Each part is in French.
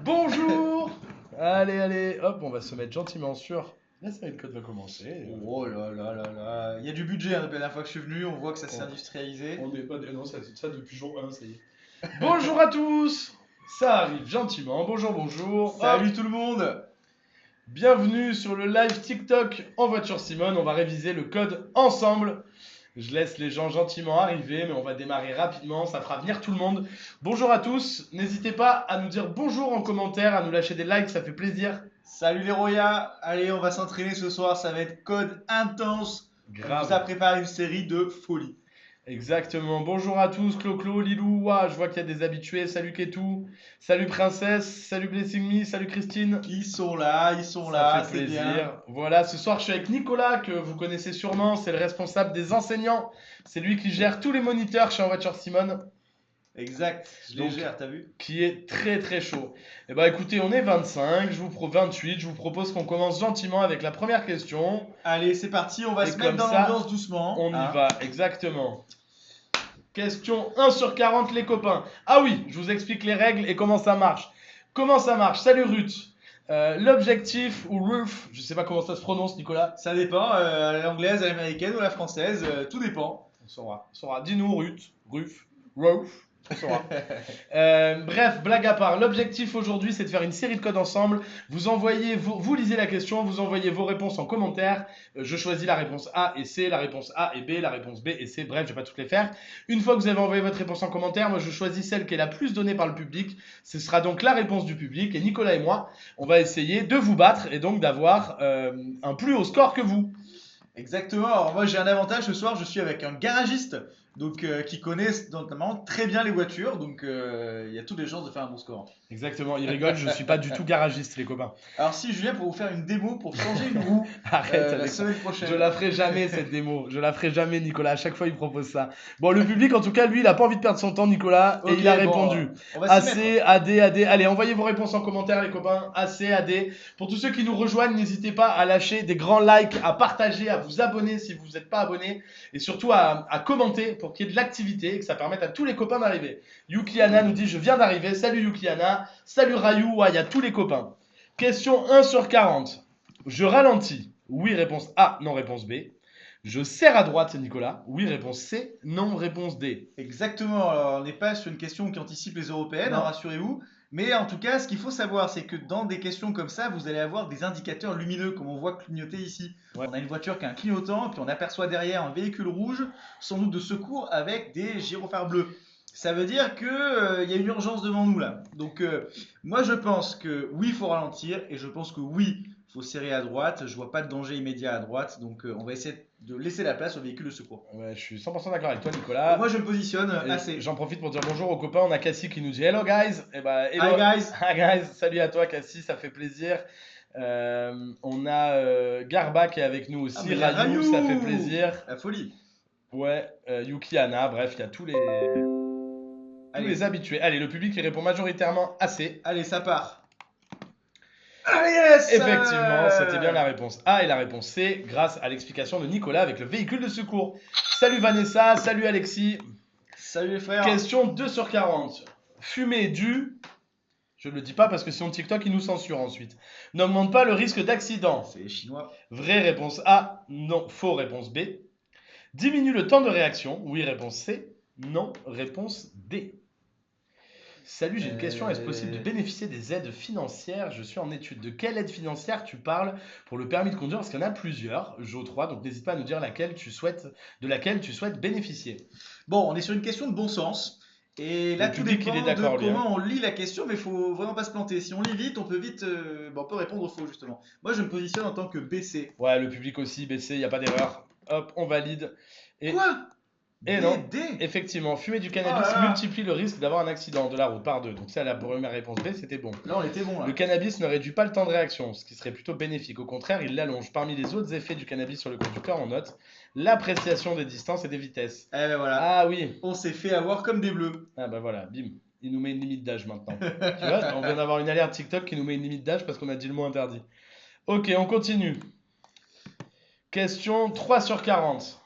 Bonjour. Allez, hop, on va se mettre gentiment sur. La série de code va commencer. Oh là là là là. Il y a du budget, hein, depuis la dernière fois que je suis venu, on voit que ça s'est industrialisé. On n'est pas. Non, ça depuis jour 1, ça y est. Bonjour à tous. Ça arrive gentiment. Bonjour. Salut Hop. tout le monde! Bienvenue sur le live TikTok en voiture Simone. On va réviser le code ensemble. Je laisse les gens gentiment arriver, mais on va démarrer rapidement, ça fera venir tout le monde. Bonjour à tous, n'hésitez pas à nous dire bonjour en commentaire, à nous lâcher des likes, ça fait plaisir. Salut les Roya! Allez, on va s'entraîner ce soir, ça va être code intense. On vous a préparé une série de folie. Exactement. Bonjour à tous, Clo-Clo, Lilou. Ouah, je vois qu'il y a des habitués. Salut Ketou. Salut Princesse. Salut Blessing Me. Salut Christine. Ils sont là, Ça fait c'est plaisir. bien. Voilà, ce soir, je suis avec Nicolas, que vous connaissez sûrement. C'est le responsable des enseignants. C'est lui qui gère tous les moniteurs chez En Voiture Simone. Exact, je les gère, t'as vu? Qui est très très chaud. Eh ben écoutez, on est 25, 28. Je vous propose qu'on commence gentiment avec la première question. Allez, c'est parti, on va Et se mettre comme dans ça, l'ambiance doucement. On y va, exactement. Question 1 sur 40, les copains. Ah oui, je vous explique les règles et comment ça marche. Salut Ruth. L'objectif, ou Ruth, je sais pas comment ça se prononce, Nicolas. Ça dépend, l'anglaise, à l'américaine ou la française, tout dépend. On saura. Dis-nous Ruth, on saura. Bref, blague à part, l'objectif aujourd'hui c'est de faire une série de codes ensemble. Vous lisez la question, vous envoyez vos réponses en commentaire. Je choisis la réponse A et C, la réponse A et B, la réponse B et C. Bref, je vais pas toutes les faire. Une fois que vous avez envoyé votre réponse en commentaire, moi je choisis celle qui est la plus donnée par le public. Ce sera donc la réponse du public. Et Nicolas et moi, on va essayer de vous battre et donc d'avoir un plus haut score que vous. Exactement, alors moi j'ai un avantage ce soir, je suis avec un garagiste donc qui connaît notamment très bien les voitures, donc il y a toutes les chances de faire un bon score. Exactement, il rigole, je suis pas du tout garagiste, les copains. Alors si je viens pour vous faire une démo pour changer une roue Arrête la avec ça. semaine prochaine. Je la ferai jamais cette démo. Je la ferai jamais, Nicolas. À chaque fois, il propose ça. Bon, le public, en tout cas, lui, il a pas envie de perdre son temps, Nicolas, et Ok, il a bon, répondu. on va s'y AC, mettre. AD, AD. Allez, envoyez vos réponses en commentaire, les copains. AC, AD. Pour tous ceux qui nous rejoignent, n'hésitez pas à lâcher des grands likes, à partager, à vous abonner si vous n'êtes pas abonné, et surtout à commenter pour qu'il y ait de l'activité et que ça permette à tous les copains d'arriver. Yukiana nous dit je viens d'arriver. Salut Yukiana. Salut Rayou. Ouais, il y a tous les copains. Question 1 sur 40. Je ralentis. Oui, réponse A. Non, réponse B. Je serre à droite, Nicolas. Oui, réponse C. Non, réponse D. Exactement, alors on n'est pas sur une question qui anticipe les européennes, hein, Non. rassurez-vous. Mais en tout cas, ce qu'il faut savoir, c'est que dans des questions comme ça, vous allez avoir des indicateurs lumineux, comme on voit clignoter ici. Ouais. On a une voiture qui a un clignotant, puis on aperçoit derrière un véhicule rouge, sans doute de secours, avec des gyrophares bleus. Ça veut dire qu'il y a une urgence devant nous là. Donc moi je pense que oui, il faut ralentir, et je pense que oui, il faut serrer à droite. Je vois pas de danger immédiat à droite, donc on va essayer de laisser la place au véhicule de secours. Ouais, je suis 100% d'accord avec toi, Nicolas. Donc moi je me positionne Et assez. j'en profite pour dire bonjour aux copains. On a Cassie qui nous dit hello guys. Et bah, hello. Hi guys. Hi guys. Salut à toi, Cassie, ça fait plaisir. On a Garba qui est avec nous aussi. Ah, mais il y a Rayou, ça fait plaisir. La folie. Ouais, Yuki, Anna, bref, il y a tous les habitués. Allez, le public il répond majoritairement AC. Allez, ça part. Ah yes. Effectivement, c'était bien la réponse A et la réponse C, grâce à l'explication de Nicolas avec le véhicule de secours. Salut Vanessa, salut Alexis. Salut les frères. Question 2 sur 40. Fumer du... Je ne le dis pas parce que sinon TikTok il nous censure ensuite. N'augmente pas le risque d'accident. C'est les Chinois. Vraie réponse A, non. Faux réponse B. Diminue le temps de réaction. Oui réponse C. Non réponse D. Salut, j'ai une question. Est-ce possible de bénéficier des aides financières? Je suis en étude. De quelle aide financière tu parles pour le permis de conduire? Parce qu'il y en a plusieurs, Jo 3, donc n'hésite pas à nous dire de laquelle tu souhaites bénéficier. Bon, on est sur une question de bon sens. Et là, Le tout public, dépend il est de d'accord, lui, comment on lit la question, mais il faut vraiment pas se planter. Si on lit vite, on peut vite, on peut répondre faux justement. Moi, je me positionne en tant que BC. Ouais, le public aussi, BC, il n'y a pas d'erreur. Hop, on valide. Et, Quoi? et D, non, D. effectivement, fumer du Oh cannabis là là. multiplie le risque d'avoir un accident de la route par deux. Donc ça, la première réponse B, c'était bon. Là, on était bon là. Le cannabis ne réduit pas le temps de réaction, ce qui serait plutôt bénéfique. Au contraire, il l'allonge. Parmi les autres effets du cannabis sur le conducteur, on note l'appréciation des distances et des vitesses. Eh ben voilà. Ah oui. On s'est fait avoir comme des bleus. Ah bah voilà, bim. Il nous met une limite d'âge maintenant. Tu vois, on vient d'avoir une alerte TikTok qui nous met une limite d'âge parce qu'on a dit le mot interdit. Ok, on continue. Question 3 sur 40.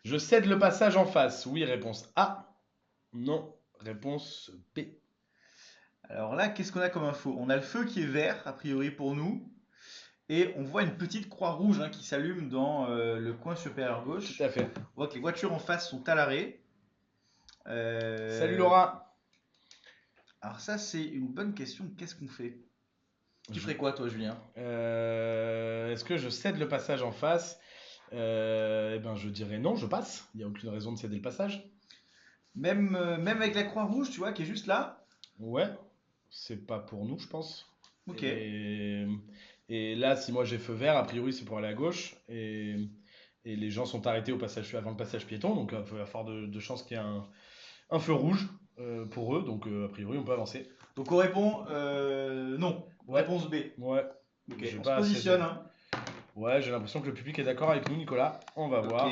Je cède le passage en face. Oui, réponse A. Non, réponse B. Alors là, qu'est-ce qu'on a comme info? On a le feu qui est vert, a priori pour nous, et on voit une petite croix rouge hein, qui s'allume dans le coin supérieur Tout gauche. à fait. On voit que les voitures en face sont à l'arrêt. Salut Euh, Laura. alors ça, c'est une bonne question. Qu'est-ce qu'on fait? Tu Je- ferais quoi, toi, Julien? Est-ce que je cède le passage en face? Eh ben, je dirais non, je passe. Il n'y a aucune raison de céder le passage. Même avec la croix rouge, tu vois, qui est juste là? Ouais, c'est pas pour nous, je pense. Ok. Et, et là, si moi j'ai feu vert, a priori c'est pour aller à gauche. Et les gens sont arrêtés au passage, avant le passage piéton, donc il y a fort de chances qu'il y ait un feu rouge pour eux, donc a priori on peut avancer. Donc on répond non. Ouais, Réponse B. ouais, Ok, j'ai on se pas assez de... positionne, hein. Ouais, j'ai l'impression que le public est d'accord avec nous, Nicolas. On va Ok. voir.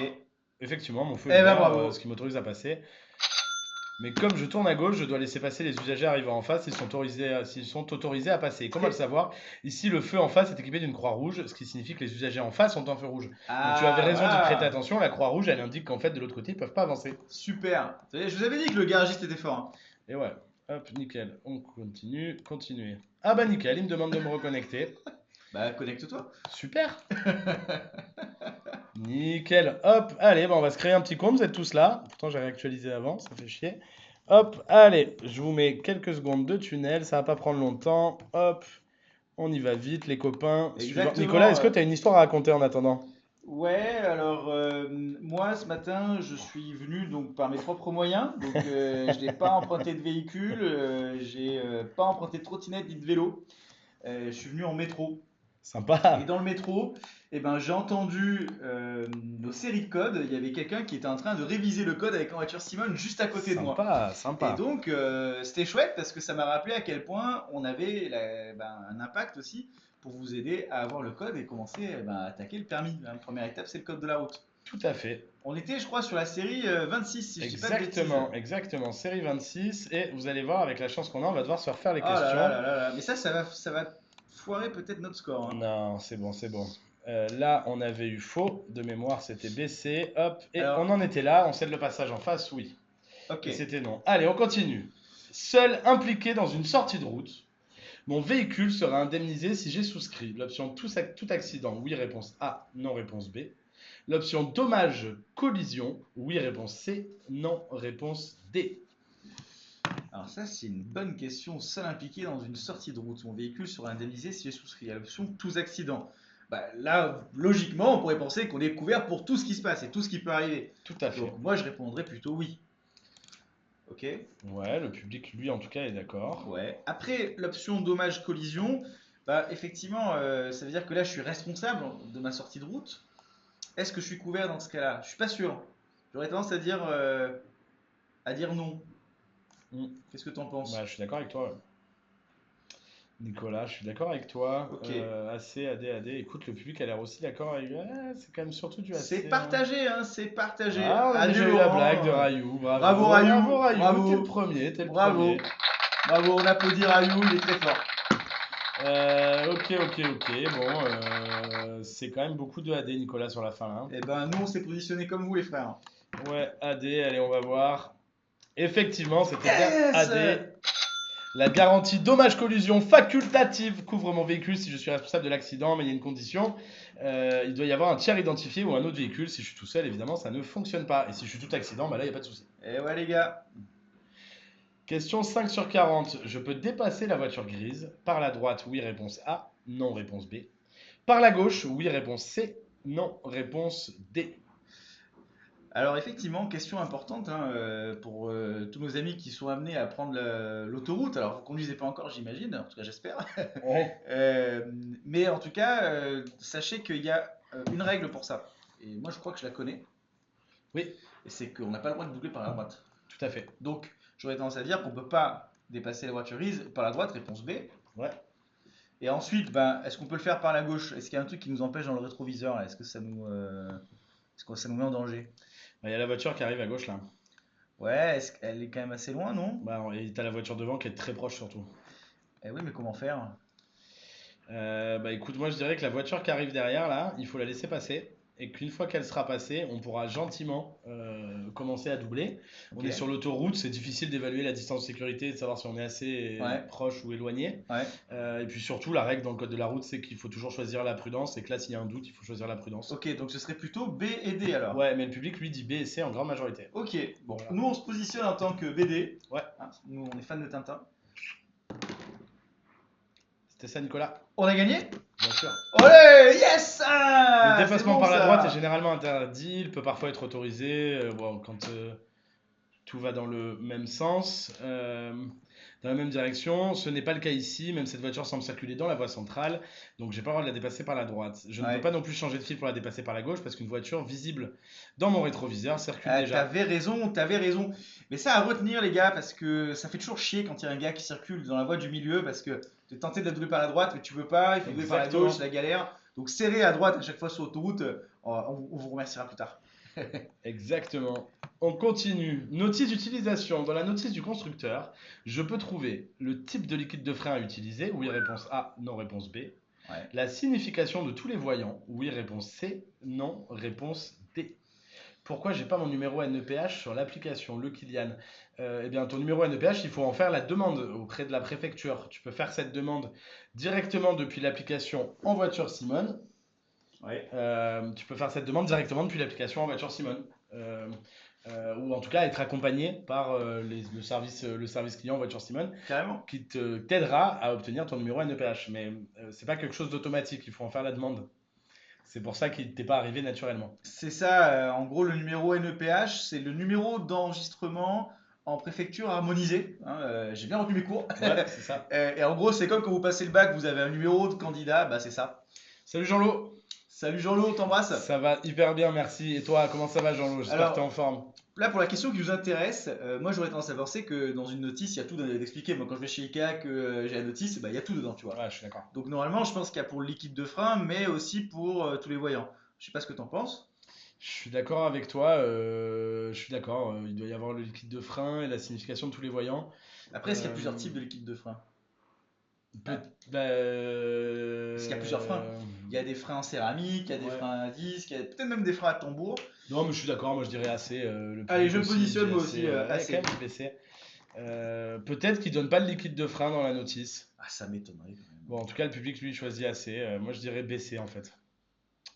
Effectivement, mon feu est Eh ben vert, bravo. ce qui m'autorise à passer. Mais comme je tourne à gauche, je dois laisser passer les usagers arrivant en face s'ils sont autorisés à passer. Comment le savoir? Ici, le feu en face est équipé d'une croix rouge, ce qui signifie que les usagers en face ont un feu rouge. Donc tu avais Ah, raison d'y prêter voilà. attention, la croix rouge, elle indique qu'en fait, de l'autre côté, ils peuvent pas avancer. Super. Vous savez, je vous avais dit que le garagiste était fort, hein. Et ouais, hop, nickel, on continue, continuer. Ah bah nickel, il me demande de me reconnecter. Bah, connecte-toi. Super. Nickel, hop, allez, bah on va se créer un petit compte, vous êtes tous là. Pourtant j'ai réactualisé avant, ça fait chier. Hop, allez, je vous mets quelques secondes de tunnel, ça va pas prendre longtemps. Hop, on y va vite, les copains. Suivant. Nicolas, Exactement. est-ce que tu as une histoire à raconter en attendant? Ouais, alors moi ce matin je suis venu donc par mes propres moyens, donc je n'ai pas emprunté de véhicule, j'ai pas emprunté de trottinette ni de vélo. Je suis venu en métro. Et Sympa, dans le métro, eh ben, j'ai entendu nos séries de codes. Il y avait quelqu'un qui était en train de réviser le code avec en voiture Simone juste à côté de moi. sympa, Et sympa. donc, c'était chouette parce que ça m'a rappelé à quel point on avait un impact aussi pour vous aider à avoir le code et commencer à attaquer le permis. La première étape, c'est le code de la route. Tout à fait. On était, je crois, sur la série 26, si je dis pas de bêtises. Exactement, exactement. Série 26. Et vous allez voir, avec la chance qu'on a, on va devoir se refaire les Oh là là questions. là là là. Mais ça va foirer peut-être notre score, hein. Non, c'est bon, c'est bon. Là, on avait eu faux. De mémoire, c'était BC. Hop. Et on Alors, en était là. On cède le passage en face, oui. ok. Et c'était non. Allez, on continue. Seul impliqué dans une sortie de route, mon véhicule sera indemnisé si j'ai souscrit l'option tout accident, oui, réponse A, non, réponse B. L'option dommage collision, oui, réponse C, non, réponse D. Alors ça, c'est une bonne question. Seul impliqué dans une sortie de route, mon véhicule sera indemnisé si j'ai souscrit à l'option tous accidents. Bah, là, logiquement, on pourrait penser qu'on est couvert pour tout ce qui se passe et tout ce qui peut arriver. Tout à fait. Donc moi, je répondrais plutôt oui. Ok. Ouais, le public, lui, en tout cas, est d'accord. Ouais. Après, l'option dommage collision, bah effectivement, ça veut dire que là, je suis responsable de ma sortie de route. Est-ce que je suis couvert dans ce cas-là? Je suis pas sûr. J'aurais tendance à dire non. Hmm. Qu'est-ce que tu en Bah, penses? je suis d'accord avec toi. Ouais. Nicolas, je suis d'accord avec toi. Ok. AC, AD, AD. Écoute, le public a l'air aussi d'accord avec. Ouais, c'est quand même surtout du C'est AC, hein. partagé, hein, c'est partagé. Ah, on a déjà Adieu eu la blague de Laurent. Rayou. Bravo Bravo, bravo Rayou, Rayou. T'es le bravo, premier, t'es le bravo, premier. bravo. On applaudit Rayou, il est très fort. Ok, ok, ok. Bon, c'est quand même beaucoup de AD, Nicolas, sur la fin là. Eh ben, nous, on s'est positionné comme vous, les frères. Ouais, AD, allez, on va voir. Effectivement, c'était bien Yes. AD. La garantie dommage-collision facultative couvre mon véhicule si je suis responsable de l'accident, mais il y a une condition. Il doit y avoir un tiers identifié ou un autre véhicule. Si je suis tout seul, évidemment, ça ne fonctionne pas. Et si je suis tout accident, bah là, il n'y a pas de souci. Eh ouais, les gars. Question 5 sur 40. Je peux dépasser la voiture grise. Par la droite, oui, réponse A. Non, réponse B. Par la gauche, oui, réponse C. Non, réponse D. Alors, effectivement, question importante hein, pour tous nos amis qui sont amenés à prendre l'autoroute. Alors, vous ne conduisez pas encore, j'imagine. En tout cas, j'espère. Oh. Mais en tout cas, sachez qu'il y a une règle pour ça. Et moi, je crois que je la connais. Oui, Et c'est qu'on n'a pas le droit de doubler par la droite. tout à fait. Donc, j'aurais tendance à dire qu'on ne peut pas dépasser la voiture grise par la droite, réponse B. Ouais. Et ensuite, est-ce qu'on peut le faire par la gauche? Est-ce qu'il y a un truc qui nous empêche dans le rétroviseur là? Est-ce que ça nous met en danger? Bah, il y a la voiture qui arrive à gauche là. Ouais, est-ce qu'elle est quand même assez loin, non? Bah, et t'as la voiture devant qui est très proche surtout. Eh oui, mais comment faire? Bah écoute, moi je dirais que la voiture qui arrive derrière là, il faut la laisser passer. et qu'une fois qu'elle sera passée, on pourra gentiment commencer à doubler. On est sur l'autoroute, c'est difficile d'évaluer la distance de sécurité et de savoir si on est assez proche ou éloigné. Et puis surtout, la règle dans le code de la route, c'est qu'il faut toujours choisir la prudence et que là, s'il y a un doute, il faut choisir la prudence. Ok, donc ce serait plutôt B et D alors. Ouais, mais le public, lui, dit B et C en grande majorité. Ok, bon, nous on se positionne en tant que BD. Ouais. Nous on est fans de Tintin. C'était ça, Nicolas? On a gagné? Bien sûr. Olé, yes! Le dépassement par la droite est généralement interdit, il peut parfois être autorisé quand tout va dans le même sens, dans la même direction. Ce n'est pas le cas ici, même cette voiture semble circuler dans la voie centrale, donc j'ai pas le droit de la dépasser par la droite. Je ne peux pas non plus changer de fil pour la dépasser par la gauche parce qu'une voiture visible dans mon rétroviseur circule déjà. T'avais raison. Mais ça à retenir les gars, parce que ça fait toujours chier quand il y a un gars qui circule dans la voie du milieu, parce que tu es tenté de la doubler par la droite, mais tu veux pas, il faut doubler par la gauche, c'est la galère. Donc serrez à droite à chaque fois sur l'autoroute, on vous remerciera plus tard. Exactement. On continue. Notice d'utilisation. Dans la notice du constructeur, je peux trouver le type de liquide de frein à utiliser. Oui, réponse A, non, réponse B. La signification de tous les voyants. Oui, réponse C, non, réponse D. Pourquoi j'ai pas mon numéro NEPH sur l'application Le Kilian? Eh bien, ton numéro NEPH, il faut en faire la demande auprès de la préfecture. Tu peux faire cette demande directement depuis l'application En Voiture Simone. Tu peux faire cette demande directement depuis l'application En Voiture Simone. Ou en tout cas être accompagné par le service client En Voiture Simone. Carrément. Qui t'aidera à obtenir ton numéro NEPH. Mais c'est pas quelque chose d'automatique, il faut en faire la demande. C'est pour ça qu'il t'est pas arrivé naturellement. C'est ça, en gros le numéro NEPH, c'est le numéro d'enregistrement en préfecture harmonisée. J'ai bien retenu mes cours. Ouais, c'est ça. Et en gros, c'est comme quand vous passez le bac, vous avez un numéro de candidat, bah c'est ça. Salut Jean-Lo. Salut Jean-Lo, on t'embrasse. Ça va hyper bien, merci. Et toi, comment ça va Jean-Lo? J'espère que tu es en forme. Là, pour la question qui vous intéresse, moi j'aurais tendance à penser que dans une notice, il y a tout d'expliqué. Moi, quand je vais chez Ikea, que j'ai la notice, il y a tout dedans, tu vois. Ouais, je suis d'accord. Donc, normalement, je pense qu'il y a pour le liquide de frein, mais aussi pour tous les voyants. Je sais pas ce que tu en penses. Je suis d'accord avec toi. Je suis d'accord. Il doit y avoir le liquide de frein et la signification de tous les voyants. Après, est-ce qu'il y a plusieurs types de liquide de frein? Parce qu'il y a plusieurs freins. Il y a des freins en céramique, il y a des freins à disque, il y a peut-être même des freins à tambour. Non, mais je suis d'accord, moi je dirais AC. Allez, je me positionne moi aussi, AC. Quand même, BC. Peut-être qu'ils donnent pas le liquide de frein dans la notice. Ah, ça m'étonnerait quand même. Bon, en tout cas, le public lui choisit AC. Moi je dirais BC en fait.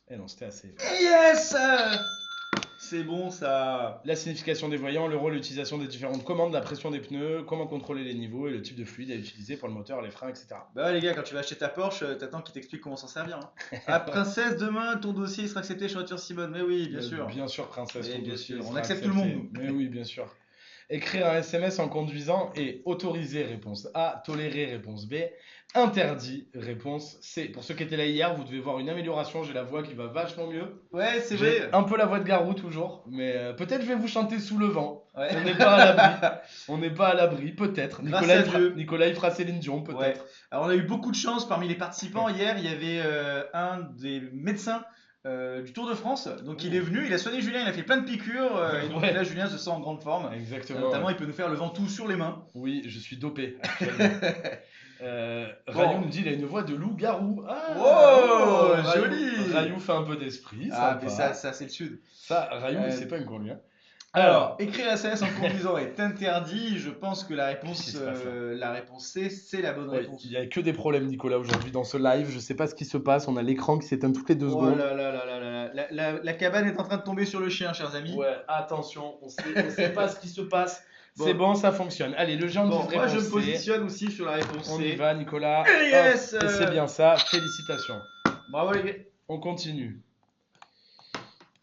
Eh non, c'était AC. Yes! C'est bon ça. La signification des voyants, le rôle, l'utilisation des différentes commandes, la pression des pneus, comment contrôler les niveaux et le type de fluide à utiliser pour le moteur, les freins, etc. Bah ouais, les gars, quand tu vas acheter ta Porsche, t'attends qu'il t'explique comment s'en servir. Ah, princesse, demain, ton dossier sera accepté chez Voiture Simone. Mais oui, bien sûr. Bien sûr, princesse, ton bien dossier sûr. sera On accepte accepté. tout le monde. Mais oui, bien sûr. Écrire un SMS en conduisant est autorisé, réponse A. Toléré, réponse B. Interdit, réponse C. Pour ceux qui étaient là hier, vous devez voir une amélioration. J'ai la voix qui va vachement mieux. Ouais, c'est J'ai vrai. un peu la voix de Garou toujours, mais peut-être je vais vous chanter sous le vent. Ouais. On n'est pas à l'abri. On n'est pas à l'abri, peut-être. Nicolas, il fera Céline Dion, peut-être. Ouais. Alors on a eu beaucoup de chance parmi les participants. Hier, il y avait un des médecins du Tour de France. Donc il est venu, il a soigné Julien, il a fait plein de piqûres. Et donc là, Julien se sent en grande forme. Exactement. Notamment, il peut nous faire le ventoux sur les mains. Oui, je suis dopé actuellement. Rayou nous dit il a une voix de loup-garou. Ah, joli. Rayou fait un peu d'esprit. Ah, mais ça c'est le sud. Ça, Rayou, c'est pas une con lui. Hein. Alors, écrire SMS en conduisant est interdit. Je pense que la réponse C, c'est la bonne réponse. Il n'y a que des problèmes, Nicolas, aujourd'hui dans ce live. Je sais pas ce qui se passe. On a l'écran qui s'éteint toutes les 2 secondes. La cabane est en train de tomber sur le chien, chers amis. Ouais, attention, on sait pas ce qui se passe. C'est bon, ça fonctionne. Allez, le géant de réponse. Moi, je me positionne aussi sur la réponse C. On y va, Nicolas. Yes. Et c'est bien ça. Félicitations. Bravo, les gars. On continue.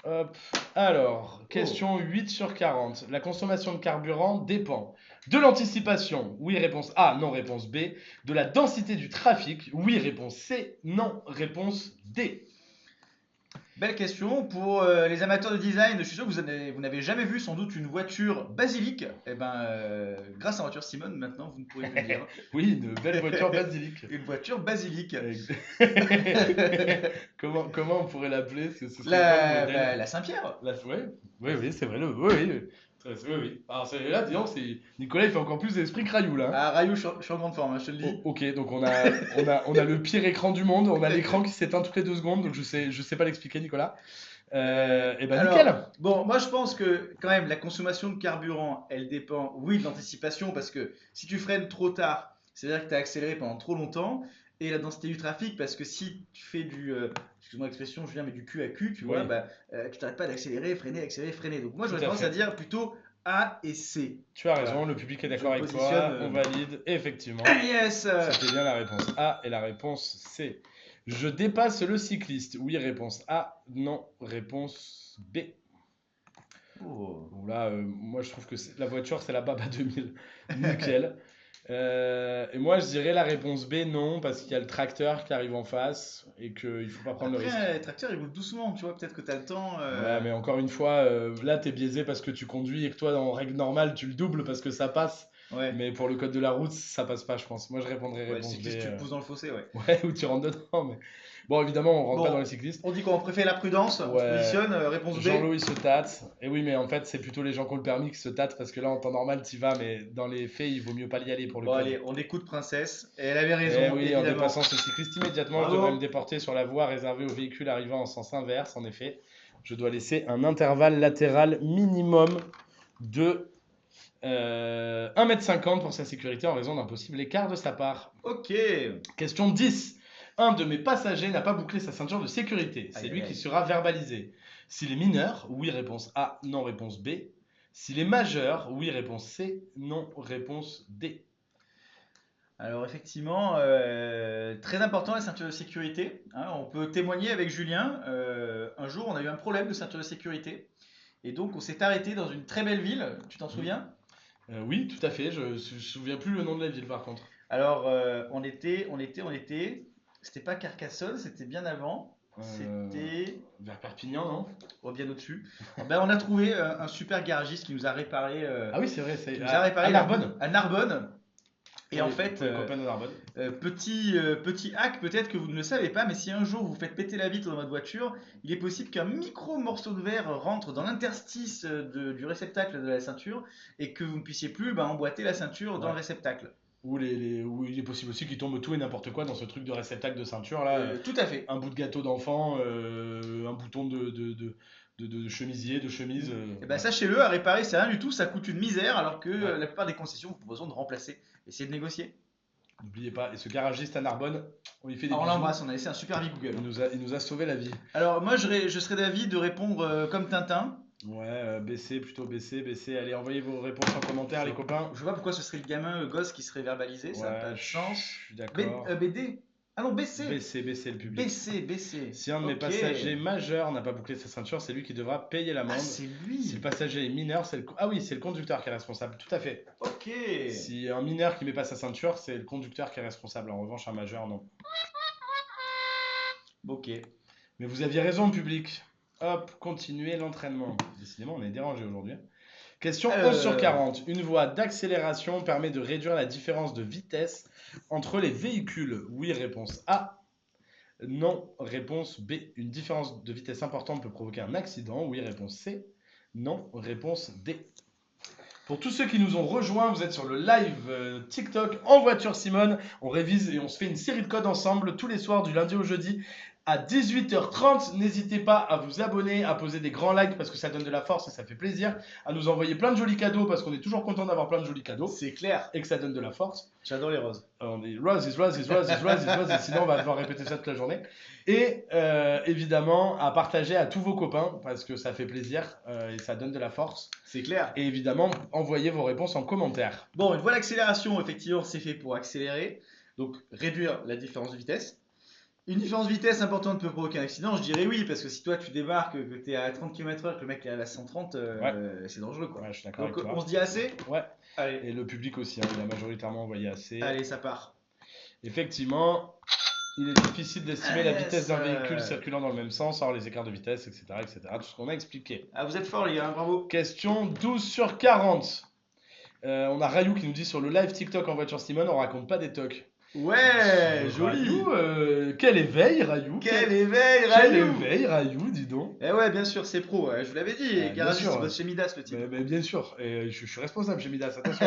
Hop. Alors, question 8 sur 40. La consommation de carburant dépend de l'anticipation. Oui, réponse A. Non, réponse B. De la densité du trafic. Oui, réponse C. Non, réponse D. Belle question. Pour les amateurs de design, je suis sûr que vous n'avez jamais vu sans doute une voiture basilique. Eh ben, grâce à Voiture Simone, maintenant, vous ne pourrez plus le dire. Oui, une belle voiture basilique. Une voiture basilique. Comment on pourrait l'appeler? La Saint-Pierre. Oui, c'est vrai. Oui. Alors là, disons, Nicolas, il fait encore plus d'esprit que Rayou là. Ah, Rayou, je suis en grande forme, je te le dis. Ok, donc on a le pire écran du monde. On a l'écran qui s'éteint toutes les 2 secondes, donc je sais pas l'expliquer, Nicolas. Et ben Alors, nickel. bon, moi je pense que quand même la consommation de carburant, elle dépend, oui, de l'anticipation, parce que si tu freines trop tard, c'est-à-dire que tu as accéléré pendant trop longtemps, et la densité du trafic, parce que si tu fais du, excuse-moi l'expression, Julien, mais du cul à cul, tu vois, Oui, bah, tu t'arrêtes pas d'accélérer, freiner, accélérer, freiner. Donc moi tout j'aurais à tendance à fait. dire plutôt A et C. Tu as Voilà, raison, le public est je d'accord me avec positionne. toi, on valide, effectivement. Yes! C'était bien la réponse A et la réponse C. Je dépasse le cycliste. Oui, réponse A. Non, réponse B. Oh. Bon, là, moi je trouve que la voiture c'est la Baba 2000. Nickel. Et moi je dirais la réponse B, non, parce qu'il y a le tracteur qui arrive en face et qu'il faut pas prendre le risque. Après, les tracteurs ils roulent doucement, tu vois, peut-être que tu as le temps. Ouais, mais encore une fois, là t'es biaisé parce que tu conduis et que toi en règle normale tu le doubles parce que ça passe. Ouais, Mais pour le code de la route, ça passe pas, je pense. Moi je répondrais ouais, le réponse B. cycliste tu le pousses dans le fossé, ouais. Ouais, ou tu rentres dedans. Mais... Bon, évidemment, on rentre pas dans les Bon, cyclistes. on dit quoi? On préfère la prudence, on se Ouais, positionne, réponse B. Jean-Louis se tâte. Et oui, mais en fait, c'est plutôt les gens qui ont le permis qui se tâtent parce que là, en temps normal, t'y vas, mais dans les faits, il vaut mieux pas y aller pour le Bon, code. allez, on écoute Princesse, et elle avait Et raison, oui, en évidemment. dépassant ce cycliste immédiatement, je devrais me Bravo! déporter sur la voie réservée aux véhicules arrivant en sens inverse. En effet, je dois laisser un intervalle latéral minimum de 1,50 m pour sa sécurité en raison d'un possible écart de sa part. Ok! Question 10. Un de mes passagers n'a pas bouclé sa ceinture de sécurité. C'est Aïe, lui aïe, qui aïe. sera verbalisé. S'il est mineur, oui, réponse A, non, réponse B. S'il est majeur, oui, réponse C, non, réponse D. Alors effectivement, très important la ceinture de sécurité, hein. On peut témoigner avec Julien. Un jour, on a eu un problème de ceinture de sécurité. Et donc, on s'est arrêté dans une très belle ville. Tu t'en souviens? Oui, tout à fait. Je me souviens plus le nom de la ville par contre. Alors, on était. C'était pas Carcassonne, c'était bien avant. C'était. Vers Perpignan, non? Oh, bien au-dessus. Ben, on a trouvé un super garagiste qui nous a réparé, Ah oui, c'est vrai, c'est qui nous a réparé à Narbonne. à Narbonne. Et Pour en les, fait, pour les copains de Narbonne. petit hack, peut-être que vous ne le savez pas, mais si un jour vous faites péter la vitre dans votre voiture, il est possible qu'un micro morceau de verre rentre dans l'interstice du réceptacle de la ceinture et que vous ne puissiez plus emboîter la ceinture dans Ouais. le réceptacle. Ou où il est possible aussi qu'il tombe tout et n'importe quoi dans ce truc de réceptacle de ceinture là. Tout à fait. Un bout de gâteau d'enfant, un bouton de chemisier, de chemise. Et ben Ouais. sachez-le, à réparer, c'est rien du tout, ça coûte une misère, alors que Ouais. la plupart des concessions vous proposent de remplacer. Essayez de négocier. N'oubliez pas, et ce garagiste à Narbonne, on lui fait des Alors, on bisous. l'embrasse, on a laissé un super avis Google. Il nous a sauvé la vie. Alors moi, je serais d'avis de répondre comme Tintin. Ouais, BC, plutôt BC, BC. Allez, envoyez vos réponses en commentaire, les copains. Je vois pas pourquoi ce serait le gamin, le gosse qui serait verbalisé, ça n'a pas de Je sens. suis d'accord. BD. Ah non, BC. BC, le public. BC. Si un de mes Ok. passagers majeurs n'a pas bouclé sa ceinture, c'est lui qui devra payer l'amende. Ah, c'est Si lui. le passager est mineur, c'est ah oui, c'est le conducteur qui est responsable, tout à fait. Ok. Si un mineur qui met pas sa ceinture, c'est le conducteur qui est responsable. En revanche, un majeur, non. Ok. Mais vous aviez raison, public. Hop, continuez l'entraînement. Décidément, on est dérangé aujourd'hui. Question 11 sur 40. Une voie d'accélération permet de réduire la différence de vitesse entre les véhicules. Oui, réponse A. Non, réponse B. Une différence de vitesse importante peut provoquer un accident. Oui, réponse C. Non, réponse D. Pour tous ceux qui nous ont rejoints, vous êtes sur le live TikTok en voiture Simone. On révise et on se fait une série de codes ensemble tous les soirs du lundi au jeudi à 18h30. N'hésitez pas à vous abonner, à poser des grands likes parce que ça donne de la force et ça fait plaisir. À nous envoyer plein de jolis cadeaux parce qu'on est toujours content d'avoir plein de jolis cadeaux C'est clair. et que ça donne de la force. J'adore les roses. On dit roses, et sinon on va devoir répéter ça toute la journée. Et évidemment, à partager à tous vos copains parce que ça fait plaisir et ça donne de la force. C'est clair. Et évidemment, envoyez vos réponses en commentaire. Bon, une voie d'accélération, effectivement, c'est fait pour accélérer. Donc, réduire la différence de vitesse. Une différence de vitesse importante peut provoquer un accident, je dirais oui, parce que si toi tu débarques, que tu es à 30 km/h, que le mec est à 130, c'est dangereux quoi. Ouais, je suis d'accord Donc avec toi. on se dit assez. Ouais. Allez, Et le public aussi, hein, il a majoritairement envoyé assez. allez, ça part. Effectivement, il est difficile d'estimer la Yes. vitesse d'un véhicule circulant dans le même sens, hors les écarts de vitesse, etc. Tout ce qu'on a expliqué. Ah, vous êtes forts les gars, bravo. Question 12 sur 40. On a Rayou qui nous dit sur le live TikTok en voiture Simone, on raconte pas des tocs. Ouais, joli. Rayou, quel éveil, Rayou. Quel éveil, Quel Rayou. éveil, Rayou, dis donc. Eh ouais, bien sûr, c'est pro, je vous l'avais dit, bien garagiste, sûr. il bosse chez Midas le type. Mais bien sûr, et je suis responsable chez Midas, attention.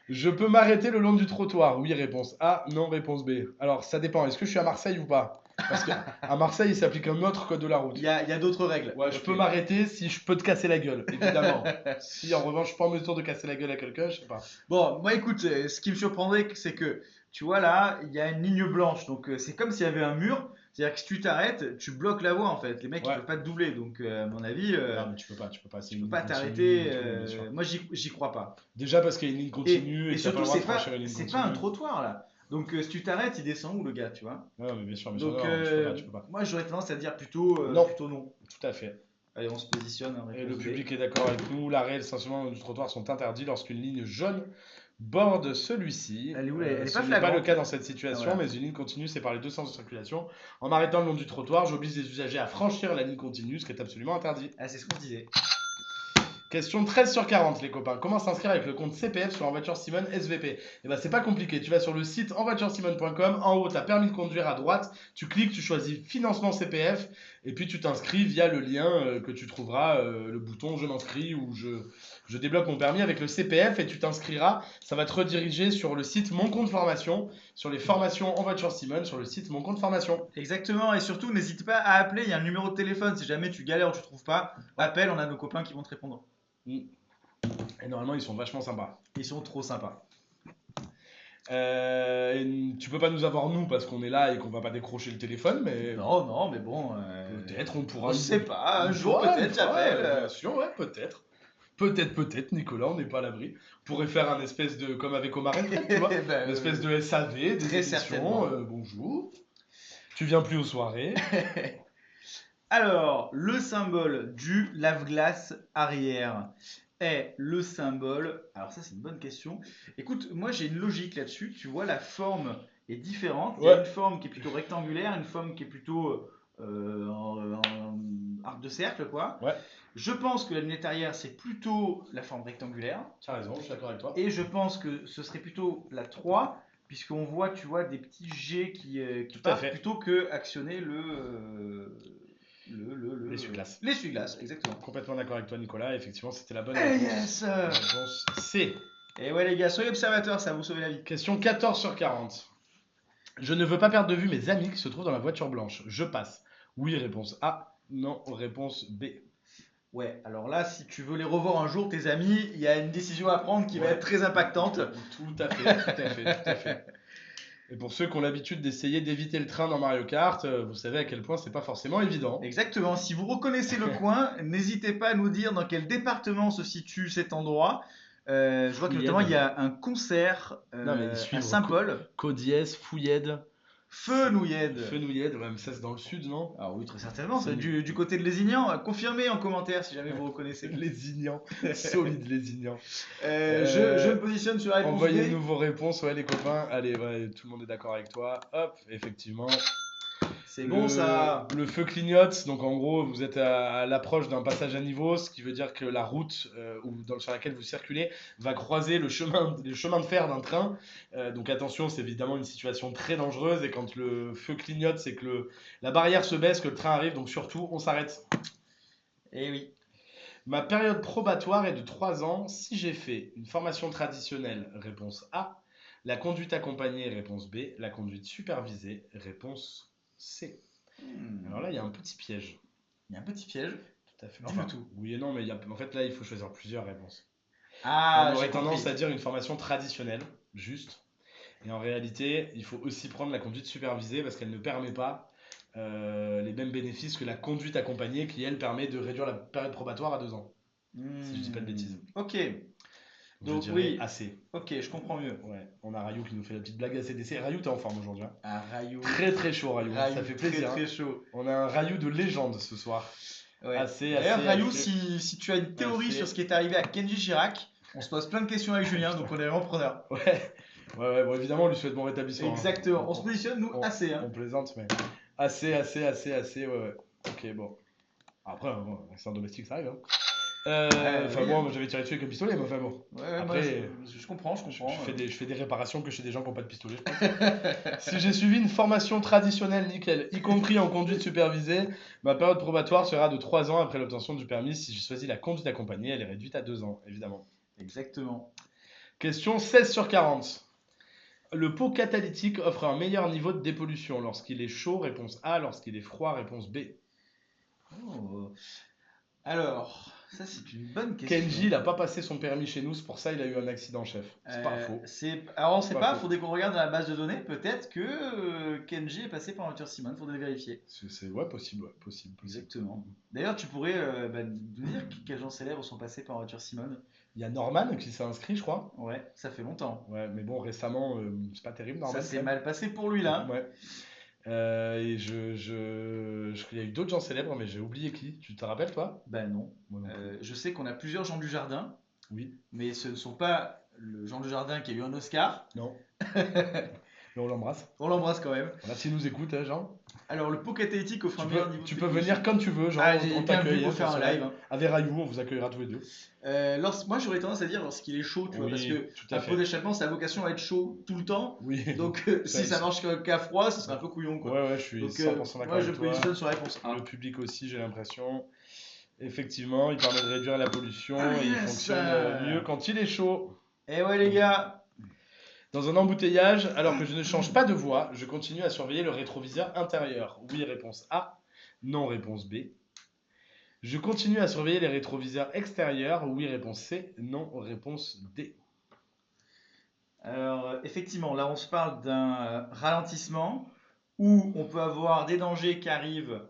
Je peux m'arrêter le long du trottoir. Oui, réponse A. Non, réponse B. Alors, ça dépend. Est-ce que je suis à Marseille ou pas? Parce qu'à Marseille, il s'applique un autre code de la route. Il y a d'autres règles. Ouais, je Ok. peux m'arrêter si je peux te casser la gueule, évidemment. Si en revanche, je suis pas en mesure de casser la gueule à quelqu'un, je sais pas. Bon, moi écoute, ce qui me surprendrait, c'est que, tu vois là, il y a une ligne blanche, donc c'est comme s'il y avait un mur, c'est-à-dire que si tu t'arrêtes, tu bloques la voie en fait, les mecs ils Ouais. peuvent pas te doubler, donc à mon avis, Non, mais tu peux pas. C'est tu une peux ligne pas continue t'arrêter, et tout, bien sûr. moi j'y crois pas. Déjà parce qu'il y a une ligne continue et, Et que t'as pas surtout, le droit de franchir une ligne c'est continue. pas un trottoir là, donc si tu t'arrêtes, il descend où le gars, tu vois? Non, mais bien sûr, Donc non, tu peux pas. moi j'aurais tendance à dire plutôt, Non. plutôt non. Tout à fait. Allez, on se positionne, hein, Et le réponse B. public est d'accord avec nous. L'arrêt et le stationnement du trottoir sont interdits lorsqu'une ligne jaune borde celui-ci. Elle est où, elle est Ce pas n'est pas le flagrante. cas dans cette situation, Ah, voilà. mais une ligne continue sépare les deux sens de circulation. En m'arrêtant le long du trottoir, j'oblige les usagers à franchir la ligne continue, ce qui est absolument interdit. Ah, c'est ce qu'on disait. Question 13 sur 40, les copains. Comment s'inscrire avec le compte CPF sur En Voiture Simone SVP? Eh ben, c'est pas compliqué. Tu vas sur le site envoituresimone.com. En haut, tu as permis de conduire à droite. Tu cliques, tu choisis financement CPF. Et puis, tu t'inscris via le lien que tu trouveras, le bouton je m'inscris ou je débloque mon permis avec le CPF. Et tu t'inscriras. Ça va te rediriger sur le site Mon Compte Formation, sur les formations En Voiture Simone, sur le site Mon Compte Formation. Exactement, et surtout n'hésite pas à appeler, il y a un numéro de téléphone, si jamais tu galères ou tu trouves pas, appelle, on a nos copains qui vont te répondre. Et normalement, ils sont vachement sympas. Ils sont trop sympas. Et tu peux pas nous avoir nous parce qu'on est là et qu'on va pas décrocher le téléphone, mais Non, non, mais bon. peut-être on pourra. On sait pas, un une jour fois, peut-être une fois, j'appelle. Bien sûr, ouais, peut-être. Peut-être, Nicolas, on n'est pas à l'abri. On pourrait faire un espèce de. Comme avec Omar Retraite, tu vois. Ben, Une espèce de SAV, des très émissions. certainement. Bonjour. Tu viens plus aux soirées. Alors, le symbole du lave-glace arrière est le symbole. Alors, ça, c'est une bonne question. Écoute, moi, j'ai une logique là-dessus. Tu vois, la forme est différente. Il y a Ouais. une forme qui est plutôt rectangulaire, une forme qui est plutôt en arc de cercle, quoi. Ouais, Je pense que la lunette arrière, c'est plutôt la forme rectangulaire. tu as raison, je suis d'accord avec toi. Et je pense que ce serait plutôt la 3, puisqu'on voit, tu vois, des petits jets qui Tout à partent fait. plutôt que actionner L'essuie-glace. L'essuie-glace, exactement. Complètement d'accord avec toi, Nicolas. Effectivement, c'était la bonne Eh réponse. yes La réponse C. Et ouais les gars, soyez observateurs, ça va vous sauver la vie. Question 14 sur 40. Je ne veux pas perdre de vue mes amis qui se trouvent dans la voiture blanche. Je passe. Oui, réponse A. Non, réponse B. Ouais, alors là, si tu veux les revoir un jour, tes amis, il y a une décision à prendre qui va Ouais. être très impactante. Tout à fait. Et pour ceux qui ont l'habitude d'essayer d'éviter le train dans Mario Kart, vous savez à quel point c'est pas forcément évident. Exactement, si vous reconnaissez le coin, n'hésitez pas à nous dire dans quel département se situe cet endroit. Je vois que Fouillède. notamment il y a un concert Non, mais ils à suivent Saint-Paul. Codiès, Fouillède, Fenouillède. Fenouillède, ouais, mais ça c'est dans le sud, non? Ah oui, très certainement, c'est du côté de Lézignan. Confirmez en commentaire si jamais vous reconnaissez. Lézignan, solide Lézignan. Je me positionne sur la réponse B. Envoyez-nous vos réponses, ouais, les copains. Allez, ouais, tout le monde est d'accord avec toi. Hop, effectivement. C'est bon ça. Le feu clignote, donc en gros, vous êtes à l'approche d'un passage à niveau, ce qui veut dire que la route sur laquelle vous circulez va croiser le chemin de fer d'un train. Donc attention, c'est évidemment une situation très dangereuse. Et quand le feu clignote, c'est que la barrière se baisse, que le train arrive. Donc surtout, on s'arrête. Eh oui. Ma période probatoire est de 3 ans si j'ai fait une formation traditionnelle, réponse A. La conduite accompagnée, réponse B. La conduite supervisée, réponse C. Alors là, il y a un petit piège. Il y a un petit piège. Tout à fait. Dis-le tout. Oui et non, mais en fait, là, il faut choisir plusieurs réponses. Ah, On aurait j'ai tendance compris. à dire une formation traditionnelle, juste. Et en réalité, il faut aussi prendre la conduite supervisée parce qu'elle ne permet pas les mêmes bénéfices que la conduite accompagnée qui, elle, permet de réduire la période probatoire à 2 ans. Si je dis pas de bêtises. Ok. Donc, Donc je dirais oui. AC. Ok, je comprends mieux. Ouais, on a Rayou qui nous fait la petite blague ACDC. Rayou, t'es en forme aujourd'hui. Hein. Un Rayou. Très très chaud, Rayou. Ça fait plaisir. Très chaud. On a un Rayou de légende ce soir. Ouais. Assez, D'ailleurs, assez, Rayou, assez. si tu as une théorie Assez. sur ce qui est arrivé à Kenji Girac, on se pose plein de questions avec Julien, donc on est vraiment preneur. Ouais, bon, évidemment, on lui souhaite bon rétablissement. Exactement. Hein. On se positionne, nous, assez. Hein. On plaisante, mais assez, ouais. Ok, bon. Après, bon, accident domestique, ça arrive. Hein. Enfin, oui. moi, j'avais tiré dessus avec un pistolet, mais enfin bon. Ouais, Après, moi, je comprends. je fais des réparations que chez des gens qui n'ont pas de pistolet, je pense. Si j'ai suivi une formation traditionnelle, nickel, y compris en conduite supervisée, ma période probatoire sera de 3 ans après l'obtention du permis. Si j'ai choisi la conduite accompagnée, elle est réduite à 2 ans, évidemment. Exactement. Question 16 sur 40. Le pot catalytique offre un meilleur niveau de dépollution lorsqu'il est chaud, réponse A, lorsqu'il est froid, réponse B. Oh. Alors, ça c'est une bonne question. Kenji, il n'a pas passé son permis chez nous, c'est pour ça qu'il a eu un accident, chef. C'est pas faux. Alors on sait Pas pas, faux. faudrait qu'on regarde dans la base de données. Peut-être que Kenji est passé par voiture Simone, faudrait vérifier. Ouais, possible, possible. Exactement. D'ailleurs, tu pourrais nous dire quels gens célèbres sont passés par voiture Simone. Il y a Norman qui s'est inscrit, je crois. Ouais, ça fait longtemps. Ouais, mais bon, récemment, c'est pas terrible, Norman. Ça s'est mal passé pour lui là. Ouais. Et il y a eu d'autres gens célèbres, mais j'ai oublié qui. Tu te rappelles, toi? Ben non. Moi non plus. Je sais qu'on a plusieurs Jean Dujardin, Oui, mais ce ne sont pas le Jean Dujardin qui a eu un Oscar. non. Mais on l'embrasse. On l'embrasse quand même. Voilà, s'il nous écoute, hein, Jean. Alors, le pot catalytique offre un meilleur niveau. Tu peux venir quand tu veux, Jean. Ah, on j'ai bien vu t'accueille. pour faire un live. Hein. À Veraillou, on vous accueillera tous les deux. Moi, j'aurais tendance à dire lorsqu'il est chaud, tu vois, Oui, parce que tout à un fait. pot d'échappement, ça a vocation à être chaud tout le temps. Oui. Donc, Ça, si ça marche qu'à froid, ce serait un peu couillon, quoi. Ouais, je suis Donc, 100% d'accord moi, je avec toi. positionne sur la réponse A. Le public aussi, j'ai l'impression. Effectivement, il permet de réduire la pollution Ah, et il yes. fonctionne mieux quand il est chaud. Eh ouais, les gars. Dans un embouteillage, alors que je ne change pas de voie, je continue à surveiller le rétroviseur intérieur. Oui, réponse A. Non, réponse B. Je continue à surveiller les rétroviseurs extérieurs. Oui, réponse C. Non, réponse D. Alors, effectivement, là, on se parle d'un ralentissement où on peut avoir des dangers qui arrivent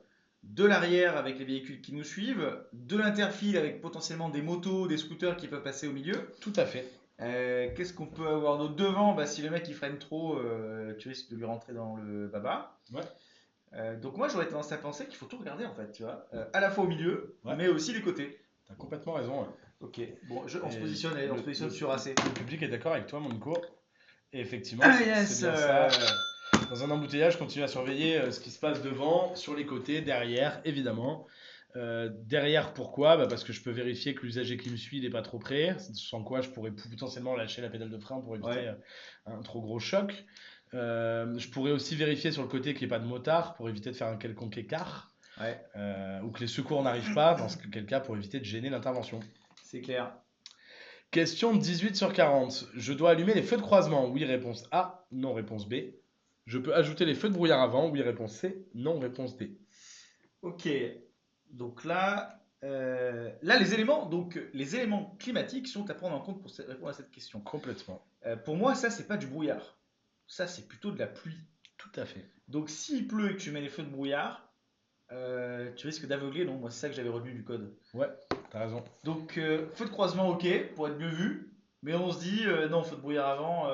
de l'arrière avec les véhicules qui nous suivent, de l'interfile avec potentiellement des motos, des scooters qui peuvent passer au milieu. Tout à fait. Qu'est-ce qu'on peut avoir d'autre devant? Si le mec il freine trop, tu risques de lui rentrer dans le baba. Ouais. Donc moi j'aurais tendance à penser qu'il faut tout regarder en fait, tu vois, à la fois au milieu, Ouais. mais aussi les côtés. T'as complètement raison. Ouais. Ok, bon, on se positionne sur AC. Le public est d'accord avec toi, mon Nico. Et effectivement, Ah c'est yes, bien ça. Dans un embouteillage, continue à surveiller ce qui se passe devant, sur les côtés, derrière, évidemment. Derrière, pourquoi? Parce que je peux vérifier que l'usager qui me suit n'est pas trop près, sans quoi je pourrais potentiellement lâcher la pédale de frein pour éviter un trop gros choc. Je pourrais aussi vérifier sur le côté qu'il n'y ait pas de motard pour éviter de faire un quelconque écart. Ouais. Ou que les secours n'arrivent pas, dans quel cas pour éviter de gêner l'intervention. C'est clair. Question 18 sur 40. Je dois allumer les feux de croisement. Oui, réponse A. Non, réponse B. Je peux ajouter les feux de brouillard avant. Oui, réponse C. Non, réponse D. Ok. Donc là, les éléments climatiques sont à prendre en compte pour répondre à cette question. Complètement. Pour moi, ça, c'est pas du brouillard. Ça, c'est plutôt de la pluie. Tout à fait. Donc s'il pleut et que tu mets les feux de brouillard, tu risques d'aveugler. Non, moi, c'est ça que j'avais retenu du code. Ouais, t'as raison. Donc, feu de croisement, ok, pour être mieux vu. Mais on se dit, non, feu de brouillard avant.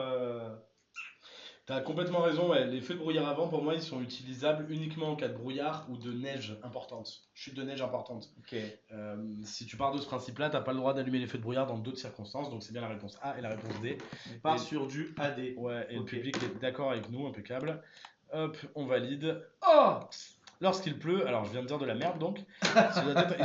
T'as complètement raison. Ouais. Les feux de brouillard avant, pour moi, ils sont utilisables uniquement en cas de brouillard ou de neige importante. Chute de neige importante. Ok. Si tu pars de ce principe-là, t'as pas le droit d'allumer les feux de brouillard dans d'autres circonstances. Donc c'est bien la réponse A et la réponse D. On part sur du AD. Ouais, et Ok. le public est d'accord avec nous, impeccable. Hop, on valide. Oh! Lorsqu'il pleut, alors je viens de dire de la merde donc,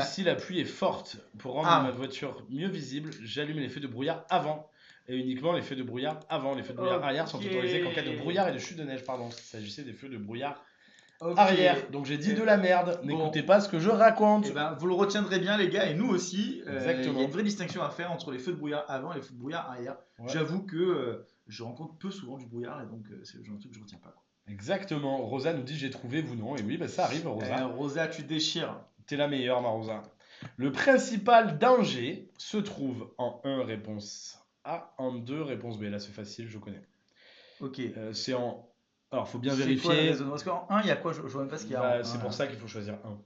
si la pluie est forte, pour rendre ma voiture mieux visible, j'allume les feux de brouillard avant. Et uniquement les feux de brouillard avant. Les feux de brouillard arrière sont autorisés qu'en cas de brouillard et de chute de neige, pardon. Il s'agissait des feux de brouillard arrière. Donc j'ai dit de la merde. N'écoutez pas ce que je raconte. Eh ben, vous le retiendrez bien, les gars, et nous aussi. Exactement. Il y a une vraie distinction à faire entre les feux de brouillard avant et les feux de brouillard arrière. Ouais. J'avoue que je rencontre peu souvent du brouillard, et donc c'est le genre de truc que je retiens pas. Quoi. Exactement. Rosa nous dit j'ai trouvé, vous non. Et oui, ça arrive, Rosa. Rosa, tu déchires. T'es la meilleure, ma Rosa. Le principal danger se trouve en 1, réponse A, en 2, réponse B. Là, c'est facile, je connais. Ok. C'est en... Alors, faut bien C'est vérifier. quoi le raisonnement? Parce qu'en 1, il y a quoi? Je vois même pas ce qu'il y a. C'est pour ça qu'il faut choisir 1.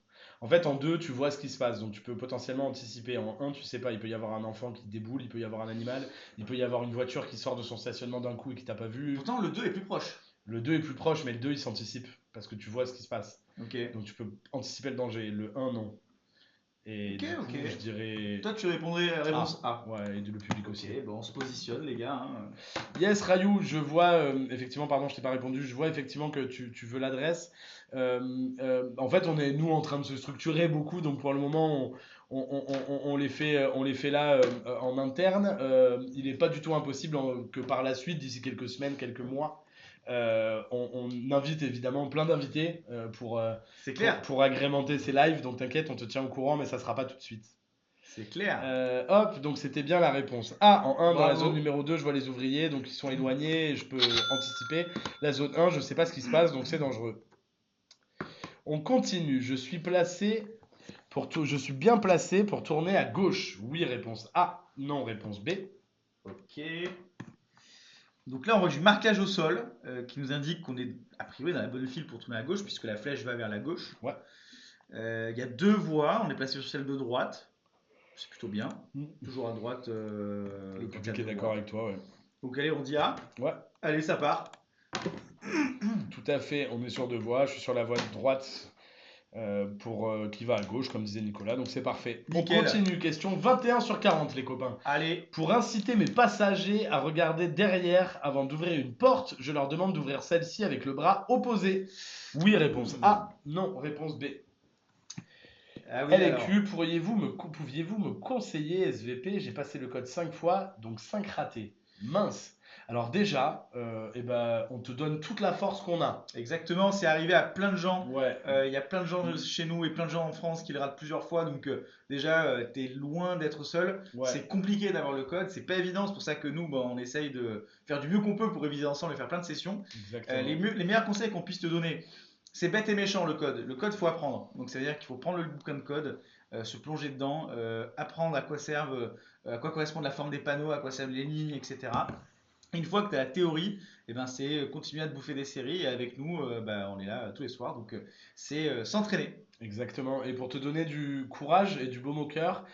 En fait, en 2, tu vois ce qui se passe. Donc, tu peux potentiellement anticiper. En 1, tu sais pas. Il peut y avoir un enfant qui déboule, il peut y avoir un animal, il peut y avoir une voiture qui sort de son stationnement d'un coup et qui t'a pas vu. Pourtant, le 2 est plus proche. Le 2 est plus proche, mais le 2, il s'anticipe. Parce que tu vois ce qui se passe. Ok. Donc, tu peux anticiper le danger. Le 1, non. Et du coup, je dirais... Toi, tu répondrais réponse A. Ouais, et le public aussi. Ok, bon, on se positionne, les gars. Hein. Yes, Rayou, je vois, effectivement, pardon, je t'ai pas répondu, je vois effectivement que tu veux l'adresse. En fait, on est, nous, en train de se structurer beaucoup, donc pour le moment, on les fait là en interne. Il n'est pas du tout impossible que par la suite, d'ici quelques semaines, quelques mois, on invite évidemment plein d'invités pour agrémenter ces lives, donc t'inquiète, on te tient au courant, mais ça sera pas tout de suite. C'est clair. Hop, donc c'était bien la réponse A en 1. Dans la Bravo. zone numéro 2, je vois les ouvriers, donc ils sont éloignés, et je peux anticiper. La zone 1, je sais pas ce qui se passe, donc c'est dangereux. On continue. Je suis bien placé pour tourner à gauche. Oui, réponse A. Non, réponse B. Ok. Donc là, on voit du marquage au sol qui nous indique qu'on est a priori dans la bonne file pour tourner à gauche puisque la flèche va vers la gauche. Ouais. Il y a 2 voies, on est placé sur celle de droite. C'est plutôt bien. Mm. Toujours à droite. Le quand il y a public est 2 d'accord voies. avec toi, ouais. Donc allez, on dit A. Ouais, Allez, ça part. tout à fait. On est sur 2 voies. Je suis sur la voie de droite qui va à gauche, comme disait Nicolas. Donc c'est parfait. Nickel. On continue. Question 21 sur 40, les copains. Allez. Pour inciter mes passagers à regarder derrière avant d'ouvrir une porte, je leur demande d'ouvrir celle-ci avec le bras opposé. Oui, réponse A. Non, réponse B. Ah oui, alors. LQ, pouviez-vous me conseiller SVP? J'ai passé le code 5 fois, donc 5 ratés. Mince. Alors déjà, on te donne toute la force qu'on a. Exactement, c'est arrivé à plein de gens. Ouais. Il y a plein de gens chez nous et plein de gens en France qui le ratent plusieurs fois. Donc déjà, t'es loin d'être seul. Ouais. C'est compliqué d'avoir le code. C'est pas évident. C'est pour ça que nous, on essaye de faire du mieux qu'on peut pour réviser ensemble et faire plein de sessions. Exactement. Les meilleurs conseils qu'on puisse te donner, c'est bête et méchant le code. Le code, faut apprendre. Donc ça veut dire qu'il faut prendre le bouquin de code, se plonger dedans, apprendre à quoi servent, à quoi correspond la forme des panneaux, à quoi servent les lignes, etc. Une fois que tu as la théorie, c'est continuer à te bouffer des séries. Et avec nous, on est là tous les soirs. Donc, c'est s'entraîner. Exactement. Et pour te donner du courage et du baume au cœur,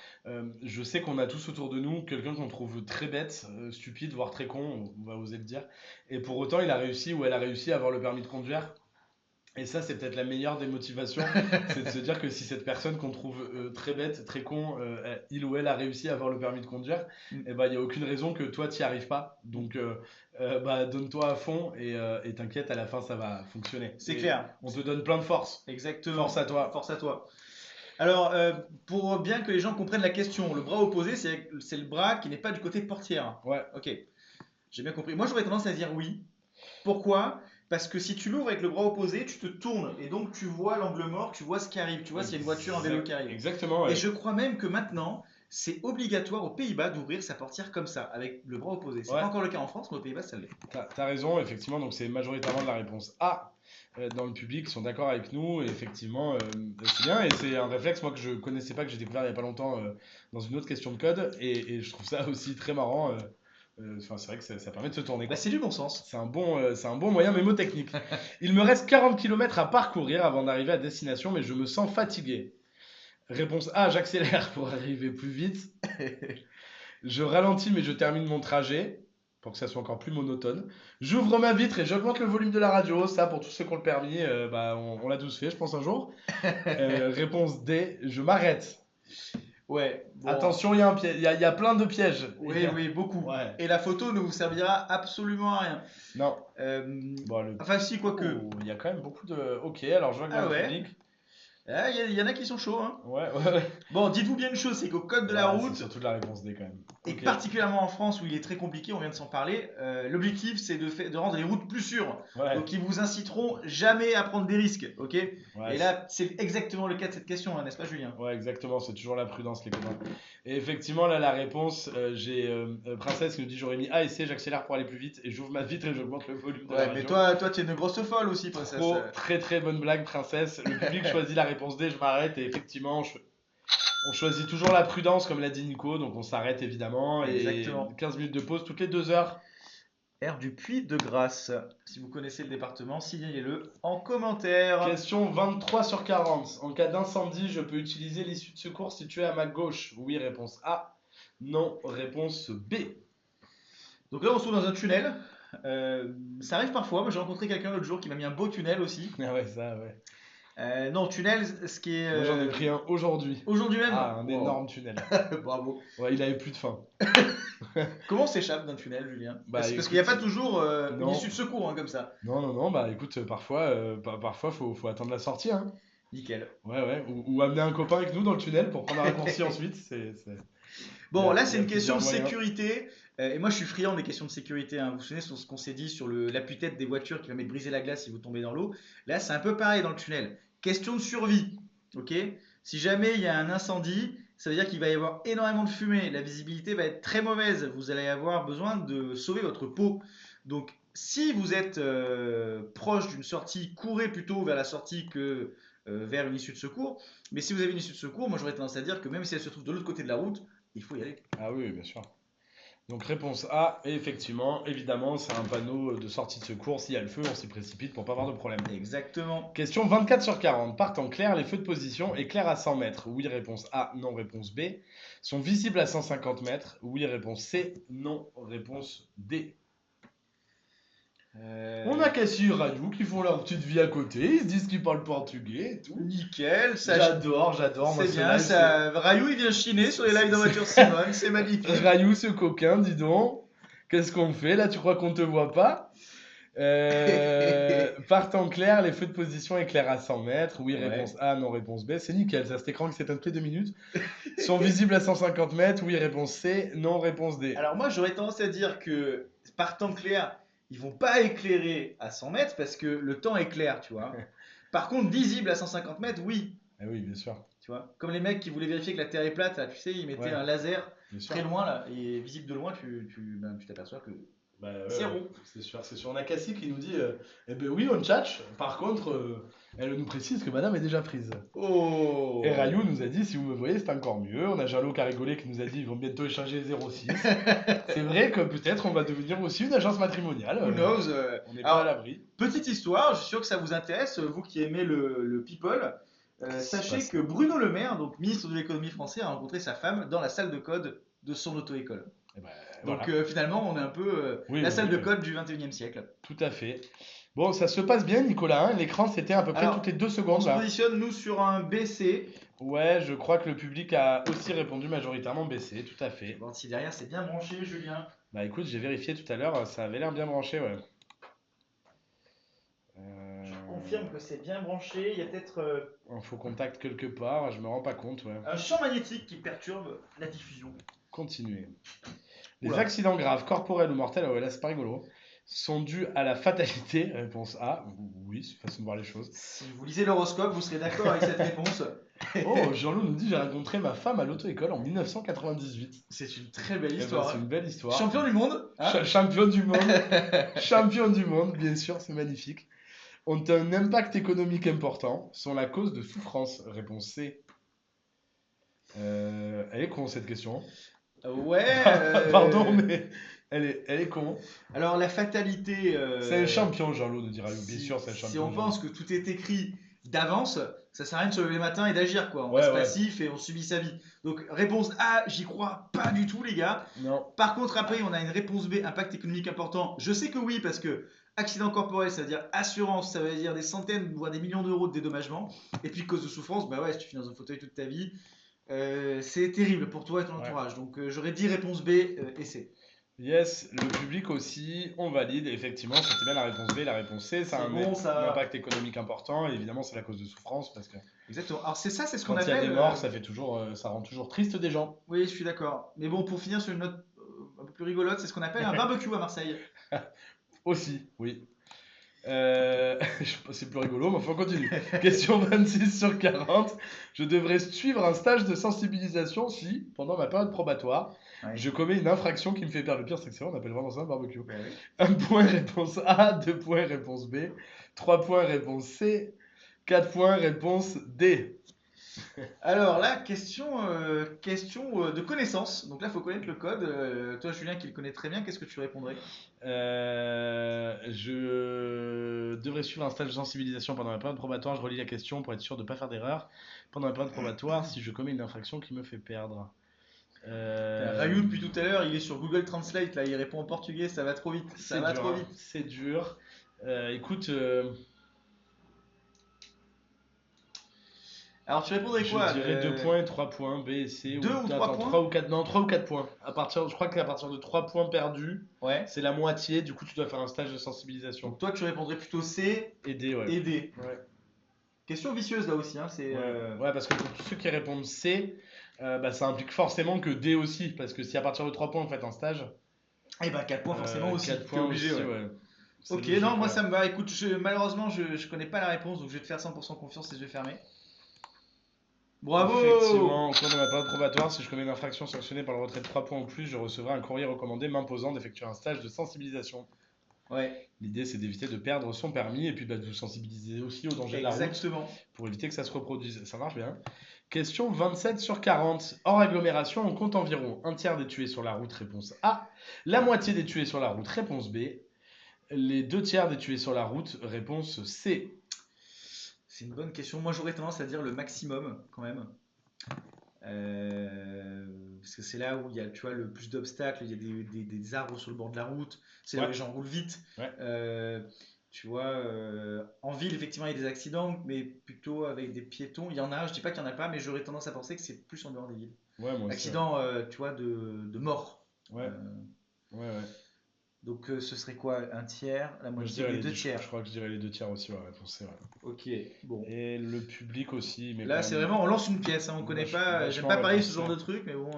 je sais qu'on a tous autour de nous quelqu'un qu'on trouve très bête, stupide, voire très con, on va oser le dire. Et pour autant, il a réussi ou elle a réussi à avoir le permis de conduire. Et ça, c'est peut-être la meilleure des motivations, c'est de se dire que si cette personne qu'on trouve très bête, très con, il ou elle a réussi à avoir le permis de conduire, il n'y a aucune raison que toi, tu n'y arrives pas. Donc, donne-toi à fond et t'inquiète, à la fin, ça va fonctionner. C'est clair. On te donne plein de force. Exactement. Force à toi. Force à toi. Alors, pour bien que les gens comprennent la question, le bras opposé, c'est le bras qui n'est pas du côté portière. Ouais. Ok. J'ai bien compris. Moi, j'aurais tendance à dire oui. Pourquoi? Parce que si tu l'ouvres avec le bras opposé, tu te tournes et donc tu vois l'angle mort, tu vois ce qui arrive, tu vois s'il y a une voiture, un vélo qui arrive. Exactement. Ouais. Et je crois même que maintenant, c'est obligatoire aux Pays-Bas d'ouvrir sa portière comme ça, avec le bras opposé. C'est pas encore le cas en France, mais aux Pays-Bas, ça l'est. T'as raison, effectivement. Donc c'est majoritairement de la réponse A dans le public qui sont d'accord avec nous. Et effectivement, c'est bien. Et c'est un réflexe moi que je connaissais pas, que j'ai découvert il y a pas longtemps dans une autre question de code. Et je trouve ça aussi très marrant. C'est vrai que ça permet de se tourner. C'est du bon sens. C'est un bon moyen mémotechnique. Il me reste 40 km à parcourir avant d'arriver à destination, mais je me sens fatigué. Réponse A, j'accélère pour arriver plus vite. Je ralentis, mais je termine mon trajet pour que ça soit encore plus monotone. J'ouvre ma vitre et j'augmente le volume de la radio. Ça, pour tous ceux qui ont le permis, on l'a tous fait, je pense, un jour. Réponse D, je m'arrête. Ouais. Bon. Attention, il y a plein de pièges. Oui, beaucoup. Ouais. Et la photo ne vous servira absolument à rien. Non. Enfin, si, quoique. Il y a quand même beaucoup de. Ok, alors je vois que dans le public. Il y en a qui sont chauds. Hein. Ouais. Bon, dites-vous bien une chose, c'est qu'au code de la route, c'est surtout la réponse D quand même. Et particulièrement en France où il est très compliqué, on vient de s'en parler, l'objectif c'est de rendre les routes plus sûres. Ouais. Donc ils vous inciteront jamais à prendre des risques, ok? Ouais, et là c'est exactement le cas de cette question, hein, n'est-ce pas Julien? Ouais, exactement, c'est toujours la prudence les copains. Et effectivement là la réponse, j'ai Princesse qui nous dit j'aurais mis A et C, j'accélère pour aller plus vite et j'ouvre ma vitre et j'augmente le volume de la radio. Mais toi tu es une grosse folle aussi Princesse. Très très bonne blague Princesse. Le public choisit la réponse D, je m'arrête et effectivement on choisit toujours la prudence, comme l'a dit Nico, donc on s'arrête évidemment. Exactement. Et 15 minutes de pause toutes les 2 heures. Air du Puy-de-Grâce. Si vous connaissez le département, signalez-le en commentaire. Question 23 sur 40. En cas d'incendie, je peux utiliser l'issue de secours située à ma gauche. Oui, réponse A. Non, réponse B. Donc là, on se trouve dans un tunnel. Ça arrive parfois. Moi, j'ai rencontré quelqu'un l'autre jour qui m'a mis un beau tunnel aussi. Ah ouais, ça, ouais. Non, tunnel, ce qui est. Moi, j'en ai pris un aujourd'hui. Aujourd'hui même. Ah, un énorme tunnel. Bravo. Ouais, il avait plus de faim. Comment on s'échappe d'un tunnel, Julien? Parce qu'il n'y a pas toujours une issue de secours comme ça. Non, bah écoute, parfois faut attendre la sortie. Hein. Nickel. Ouais. Ou amener un copain avec nous dans le tunnel pour prendre un raccourci ensuite. Bon, là, c'est une question de sécurité. Et moi, je suis friand des questions de sécurité. Hein. Vous vous souvenez de ce qu'on s'est dit sur l'appui-tête des voitures qui permet de briser la glace si vous tombez dans l'eau? Là, c'est un peu pareil dans le tunnel. Question de survie. Ok? Si jamais il y a un incendie, ça veut dire qu'il va y avoir énormément de fumée, la visibilité va être très mauvaise, vous allez avoir besoin de sauver votre peau. Donc si vous êtes proche d'une sortie, courez plutôt vers la sortie que vers une issue de secours. Mais si vous avez une issue de secours, moi j'aurais tendance à dire que même si elle se trouve de l'autre côté de la route, il faut y aller. Ah oui, bien sûr. Donc réponse A, et effectivement, évidemment, c'est un panneau de sortie de secours. S'il y a le feu, on s'y précipite pour pas avoir de problème. Exactement. Question 24 sur 40. Partant clair, les feux de position éclairent à 100 mètres. Oui, réponse A, non, réponse B. Sont visibles à 150 mètres. Oui, réponse C, non, réponse D. On a Cassie et Rayou qui font leur petite vie à côté. Ils se disent qu'ils parlent portugais et tout. Nickel, ça J'adore. Moi, c'est ce bien, live, ça. Rayou il vient chiner sur les lives de voiture Simone, c'est magnifique. Rayou, ce coquin, dis donc. Qu'est-ce qu'on fait là? Tu crois qu'on te voit pas? Partant clair, les feux de position éclairent à 100 mètres. Oui, Ouais. réponse A, non, réponse B. C'est nickel, ça, cet écran qui s'éteint toutes les 2 minutes. Sont visibles à 150 mètres. Oui, réponse C, non, réponse D. Alors moi j'aurais tendance à dire que par temps clair, ils vont pas éclairer à 100 mètres parce que le temps est clair, tu vois. Par contre, visible à 150 mètres, oui, Ah oui, bien sûr. tu vois. Comme les mecs qui voulaient vérifier que la Terre est plate, là, tu sais, ils mettaient Ouais. un laser Bien sûr. très loin là, et visible de loin, tu t'aperçois que Bah, ouais, c'est ouais, rond. c'est sûr. On a Cassie qui nous dit eh ben oui, on tchatche. Par contre, elle nous précise que madame est déjà prise. Oh. Et Rayou nous a dit si vous me voyez, c'est encore mieux. On a Jalo qui a rigolé qui nous a dit ils vont bientôt échanger les 06. C'est vrai que peut-être on va devenir aussi une agence matrimoniale. Who knows On n'est Alors, pas à l'abri. petite histoire, je suis sûr que ça vous intéresse, vous qui aimez le people. Qu'est-ce qui se Sachez passe que Bruno Le Maire, donc ministre de l'économie français, a rencontré sa femme dans la salle de code de son auto-école. Eh ben, Donc voilà. finalement, on est un peu Oui, la oui, salle de oui. code du 21e siècle. Tout à fait. Bon, ça se passe bien, Nicolas. Hein. L'écran s'éteint à peu près Alors, toutes les 2 On secondes se là. positionne, nous, sur un BC. Ouais, je crois que le public a aussi répondu majoritairement baissé, tout à fait. Bon, si derrière c'est bien branché, Julien. Bah écoute, j'ai vérifié tout à l'heure, ça avait l'air bien branché, ouais. Je confirme que c'est bien branché. Il y a peut-être Info contact quelque part, je me rends pas compte, ouais. un champ magnétique qui perturbe la diffusion. Continuez. Les Oula. accidents graves, corporels ou mortels, ouais, là c'est pas rigolo, sont dus à la fatalité, réponse A. Oui, c'est une façon de voir les choses. Si vous lisez l'horoscope, vous serez d'accord avec cette réponse. Oh, Jean-Loup nous dit j'ai rencontré ma femme à l'auto-école en 1998. C'est une très belle Eh ben, histoire. c'est hein. une belle histoire. Champion du monde. hein. Champion du monde. Champion du monde, bien sûr, c'est magnifique. Ont un impact économique important, sont la cause de souffrance. Réponse C. Elle est con cette question. Ouais. Pardon, mais elle est con. Alors la fatalité. C'est un champion, Jean-Loup, nous dira. Bien Si, sûr, c'est un champion. si on Jean-Loup. pense que tout est écrit d'avance, ça sert à rien de se lever le matin et d'agir quoi. On Ouais, reste ouais. passif et on subit sa vie. Donc réponse A, j'y crois pas du tout les gars. Non. Par contre après on a une réponse B, impact économique important. Je sais que oui parce que accident corporel ça veut dire assurance, ça veut dire des centaines voire des millions d'euros de dédommagement. Et puis cause de souffrance, bah ouais si tu finis dans un fauteuil toute ta vie, c'est terrible pour toi et ton Ouais. entourage. Donc j'aurais dit réponse B et C. Yes, le public aussi, on valide. Effectivement, c'était bien la réponse B. La réponse C, ça a C'est bon, ça. un impact économique important. Et évidemment, c'est la cause de souffrance parce que Exactement. Alors c'est ça, c'est ce qu'on quand il y a appelle. des morts, ça fait toujours, ça rend toujours triste des gens. Oui, je suis d'accord. Mais bon, pour finir sur une note un peu plus rigolote, c'est ce qu'on appelle un barbecue à Marseille. Aussi, oui. C'est plus rigolo, mais enfin, on continue. Question 26 sur 40. Je devrais suivre un stage de sensibilisation si, pendant ma période probatoire, Ouais. je commets une infraction qui me fait perdre. Le pire, c'est que c'est vrai, on appelle vraiment ça un barbecue. Bah oui. 1 point réponse A, 2 points réponse B, 3 points réponse C, 4 points réponse D. Alors là, question de connaissance. Donc là, il faut connaître le code. Toi, Julien, qui le connaît très bien, qu'est-ce que tu répondrais? Je devrais suivre un stage de sensibilisation pendant la période probatoire. Je relis la question pour être sûr de ne pas faire d'erreur. Pendant la période probatoire, si je commets une infraction qui me fait perdre. Rayou, depuis tout à l'heure, il est sur Google Translate. Là, il répond en portugais. Ça va trop vite. Ça C'est va dur, trop hein. vite. C'est dur. Écoute, Alors, tu répondrais quoi? je dirais 2 points et 3 points, B et C. 2 ou 3 attends, points? 3 ou 4, non, 3 ou 4 points. Je crois qu'à partir de 3 points perdus, Ouais. c'est la moitié. Du coup, tu dois faire un stage de sensibilisation. Donc toi, tu répondrais plutôt C Et D, ouais. et D. Ouais. Question vicieuse là aussi. Hein, c'est. Ouais, parce que pour tous ceux qui répondent C, bah, ça implique forcément que D aussi. Parce que si à partir de 3 points, vous faites un stage. Eh ben 4 points forcément aussi. 4 T'es points obligé. aussi, Ouais. ouais. C'est Ok, logique, non, moi ouais. ça me va. Écoute, malheureusement, je connais pas la réponse, donc je vais te faire 100% confiance les yeux fermés. Bravo. Effectivement, au cours de ma période probatoire, si je commets une infraction sanctionnée par le retrait de 3 points ou plus, je recevrai un courrier recommandé m'imposant d'effectuer un stage de sensibilisation. Ouais, L'idée, c'est d'éviter de perdre son permis et puis de vous sensibiliser aussi aux dangers de la route exactement. pour éviter que ça se reproduise. Ça marche bien. Question 27 sur 40. Hors agglomération, on compte environ un tiers des tués sur la route, réponse A. La moitié des tués sur la route, réponse B. Les 2 tiers des tués sur la route, réponse C. C'est une bonne question. Moi, j'aurais tendance à dire le maximum, quand même. Parce que c'est là où il y a, tu vois, le plus d'obstacles, il y a des arbres sur le bord de la route, c'est là où Ouais. les gens roulent vite. Ouais. Tu vois, en ville, effectivement, il y a des accidents, mais plutôt avec des piétons. Il y en a, je dis pas qu'il y en a pas, mais j'aurais tendance à penser que c'est plus en dehors des villes. Ouais, moi aussi. Accidents, tu vois, de mort. Ouais. Ouais, ouais. Donc ce serait quoi? Un tiers, la Moi, je moitié, dirais les deux je tiers. crois que je dirais les 2 tiers aussi, ouais, réponse C, ouais. Ok, bon. Et le public aussi, mais Là, quand c'est même vraiment, on lance une pièce, hein, on connaît pas, j'aime vachement pas parier réponse ce genre C. de truc, mais bon,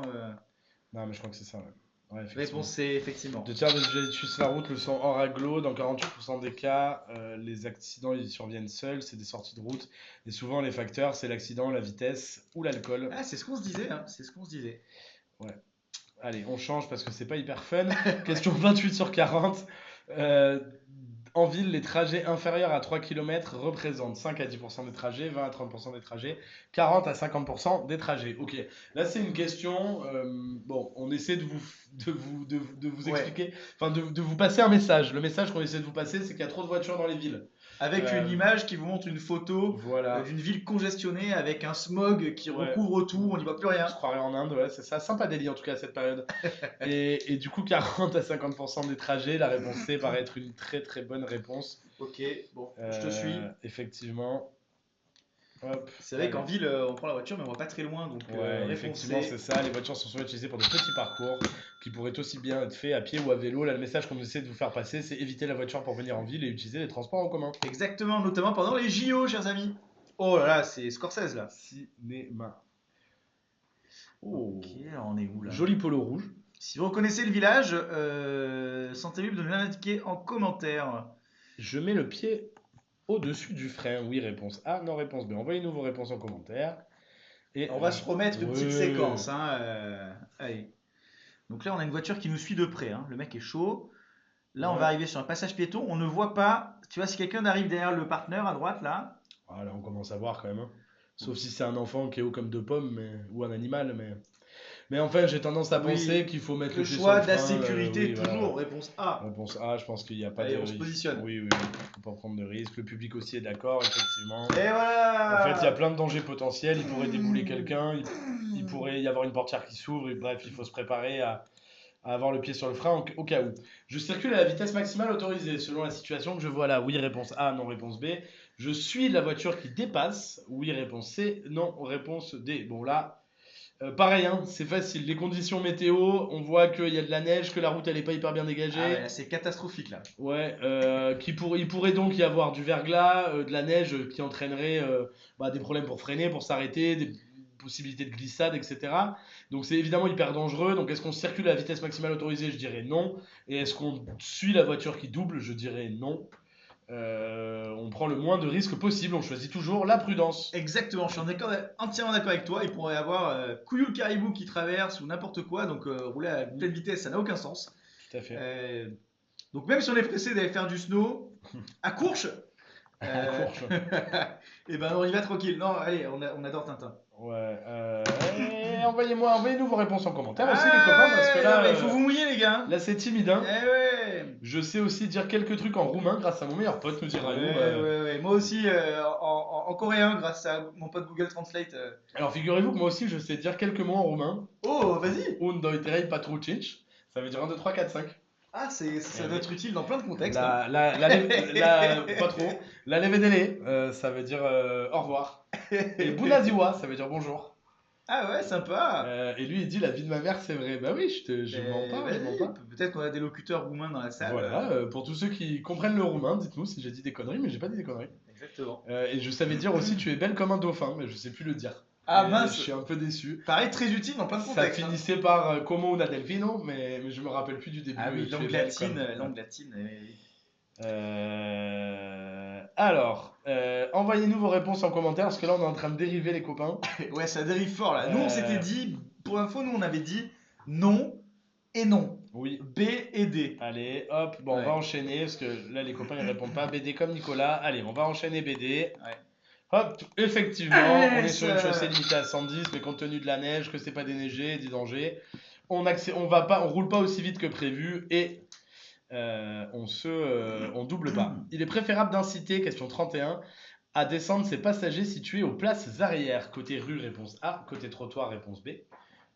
Non, mais je crois que c'est ça, ouais. Ouais, effectivement. réponse C, effectivement. 2 tiers des sujets tués sur la route le sont hors agglo. Dans 48% des cas, les accidents ils surviennent seuls, c'est des sorties de route. Et souvent, les facteurs, c'est l'accident, la vitesse ou l'alcool. Ah, c'est ce qu'on se disait, hein, c'est ce qu'on se disait. Ouais. Allez, on change parce que c'est pas hyper fun. Question 28 sur 40. Euh, En ville, les trajets inférieurs à 3 km représentent 5 à 10% des trajets, 20 à 30% des trajets, 40 à 50% des trajets. Ok, là c'est une question. Bon, on essaie de vous Ouais, expliquer, enfin de vous passer un message. Le message qu'on essaie de vous passer, c'est qu'il y a trop de voitures dans les villes. avec une Euh, image qui vous montre une photo voilà. d'une ville congestionnée avec un smog qui Ouais. recouvre tout, on n'y voit plus rien. On se croirait en Inde, ouais, c'est ça. Sympa Delhi en tout cas à cette période. Et du coup, 40 à 50% des trajets, la réponse C paraît être une très très bonne réponse. Ok, bon, je te suis. Effectivement. Hop, C'est vrai allez. qu'en ville, on prend la voiture, mais on va pas très loin, donc Ouais, réponse effectivement, C. c'est ça. Les voitures sont souvent utilisées pour de petits parcours qui pourraient aussi bien être faits à pied ou à vélo. Là, le message qu'on essaie de vous faire passer, c'est éviter la voiture pour venir en ville et utiliser les transports en commun. Exactement, notamment pendant les JO, chers amis. Oh là là, c'est Scorsese là. Cinéma. Oh, Ok, alors on est où là? joli polo rouge. Si vous reconnaissez le village, sentez-vous de nous l'indiquer en commentaire. Je mets le pied au-dessus du frein. Oui, réponse A. Non, réponse B. Envoyez-nous vos réponses en commentaire. Et On va se remettre une petite Ouais. séquence, hein. Allez. Donc là, on a une voiture qui nous suit de près, hein. Le mec est chaud. Là, on Ouais. va arriver sur un passage piéton. On ne voit pas. Tu vois, si quelqu'un arrive derrière le partenaire à droite, là. Ah, là, on commence à voir quand même, hein. Sauf si c'est un enfant qui est haut comme deux pommes, ou un animal, mais enfin, j'ai tendance à Oui, penser qu'il faut mettre le le pied sur choix le de la frein. sécurité, Oui, voilà. toujours. Réponse A. Réponse A, je pense qu'il n'y a pas Allez, de. on se positionne. Oui, oui, faut pas prendre de risque. Le public aussi est d'accord, effectivement. Et En fait, il y a voilà. plein de dangers potentiels. Il pourrait débouler quelqu'un, il pourrait y avoir une portière qui s'ouvre. Bref, il faut se préparer à avoir le pied sur le frein au cas où. Je circule à la vitesse maximale autorisée selon la situation que je vois là. Oui, réponse A, non, réponse B. Je suis la voiture qui dépasse. Oui, réponse C, non, réponse D. Bon, là, pareil, hein, c'est facile. Les conditions météo, on voit qu'il y a de la neige, que la route elle est pas hyper bien dégagée. Ah ouais, là, c'est catastrophique là. Ouais, il pourrait donc y avoir du verglas, de la neige qui entraînerait des problèmes pour freiner, pour s'arrêter, des possibilités de glissade, etc. Donc c'est évidemment hyper dangereux. Donc est-ce qu'on circule à la vitesse maximale autorisée? Je dirais non. Et est-ce qu'on suit la voiture qui double? Je dirais non. On prend le moins de risques possible. On choisit toujours la prudence. Exactement, je suis entièrement d'accord avec toi. Il pourrait y avoir Couillou le caribou qui traverse ou n'importe quoi, donc rouler à pleine vitesse, ça n'a aucun sens. Tout à fait. Donc même si on est pressé d'aller faire du snow, à Courche, À Courche. et ben on y va tranquille. Non, allez, on adore Tintin. Ouais. Et envoyez-nous vos réponses en commentaire aussi, les copains, parce que non, là, mais il faut vous mouiller les gars. là c'est timide, hein. Eh ouais. Je sais aussi dire quelques trucs en roumain grâce à mon meilleur pote, nous dira Ouais. Moi aussi en coréen grâce à mon pote Google Translate. Alors figurez-vous que moi aussi je sais dire quelques mots en roumain. Oh, vas-y. Un, doi, trei, patru, cinci. Ça veut dire 1, 2, 3, 4, 5. Ah, ça doit être utile dans plein de contextes. Pas trop. La levedele, ça veut dire au revoir. Et bună ziua, ça veut dire bonjour. Ah ouais, sympa. Et lui il dit la vie de ma mère c'est vrai. Bah oui, je mens pas, je mens pas. Peut-être qu'on a des locuteurs roumains dans la salle. Voilà, pour tous ceux qui comprennent le roumain, dites-nous si j'ai dit des conneries, mais j'ai pas dit des conneries. Exactement. Et je savais dire aussi tu es belle comme un dauphin, mais je sais plus le dire. Ah Et mince. Je suis un peu déçu. Pareil, très utile dans plein de Ça contextes. finissait par como una delfino, mais je me rappelle plus du début. Ah oui, Tu es langue belle latine, comme- langue latine. Alors, envoyez-nous vos réponses en commentaire parce que là on est en train de dériver les copains. Ouais, ça dérive fort là. Nous, on s'était dit, pour info, nous on avait dit non et non. Oui. B et D. Allez, hop, bon, on Ouais. va enchaîner parce que là les copains ils répondent pas. BD comme Nicolas. Allez, on va enchaîner BD. Ouais. Hop, effectivement, Allez, on est sur une ça- chaussée limitée à 110, mais compte tenu de la neige, que c'est pas déneigé, des dangers, on roule pas aussi vite que prévu et on double pas. Il est préférable d'inciter, question 31, à descendre ses passagers situés aux places arrière. Côté rue, réponse A. Côté trottoir, réponse B.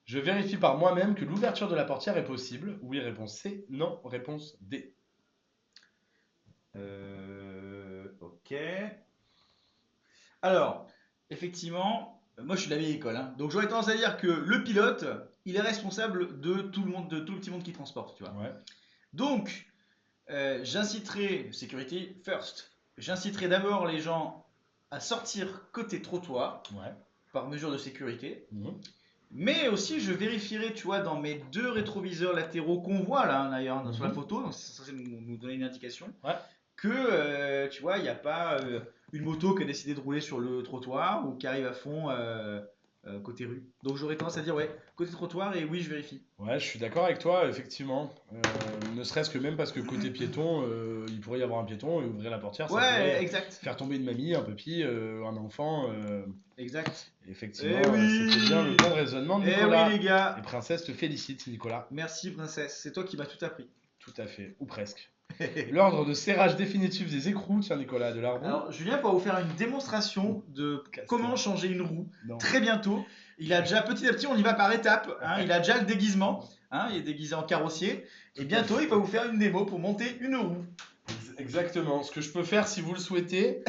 Je vérifie par moi-même que l'ouverture de la portière est possible. Oui, réponse C. Non, réponse D. Ok. Alors, effectivement, moi je suis de la vieille école, hein. Donc j'aurais tendance à dire que le pilote, il est responsable de tout le monde, de tout le petit monde qui transporte, tu vois. Ouais. Donc, j'inciterai, sécurité first, j'inciterai d'abord les gens à sortir côté trottoir, Ouais. par mesure de sécurité. Mhm. Mais aussi, je vérifierai, tu vois, dans mes 2 rétroviseurs latéraux qu'on voit là, d'ailleurs, sur la Mhm. photo, donc c'est censé nous donner une indication, Ouais. que, tu vois, il n'y a pas une moto qui a décidé de rouler sur le trottoir ou qui arrive à fond côté rue. Donc j'aurais tendance à dire, ouais, côté trottoir, et oui, je vérifie. Ouais, je suis d'accord avec toi, effectivement. Ne serait-ce que même parce que côté piéton, il pourrait y avoir un piéton et ouvrir la portière, ça Ouais, pourrait exact. faire tomber une mamie, un papy, un enfant. Exact. Effectivement, Eh oui. c'était bien le bon raisonnement de Eh Nicolas. oui, les gars. Et Princesse te félicite, Nicolas. Merci, princesse. C'est toi qui m'as tout appris. Tout à fait, ou presque. L'ordre de serrage définitif des écrous, tiens Nicolas, de la roue. Alors, Julien va vous faire une démonstration de Casse-tête. comment changer une roue Non. très bientôt. Il a déjà petit à petit, on y va par étapes, hein. Il a déjà le déguisement, hein. Il est déguisé en carrossier. Et bientôt, il va vous faire une démo pour monter une roue. Exactement. Ce que je peux faire, si vous le souhaitez,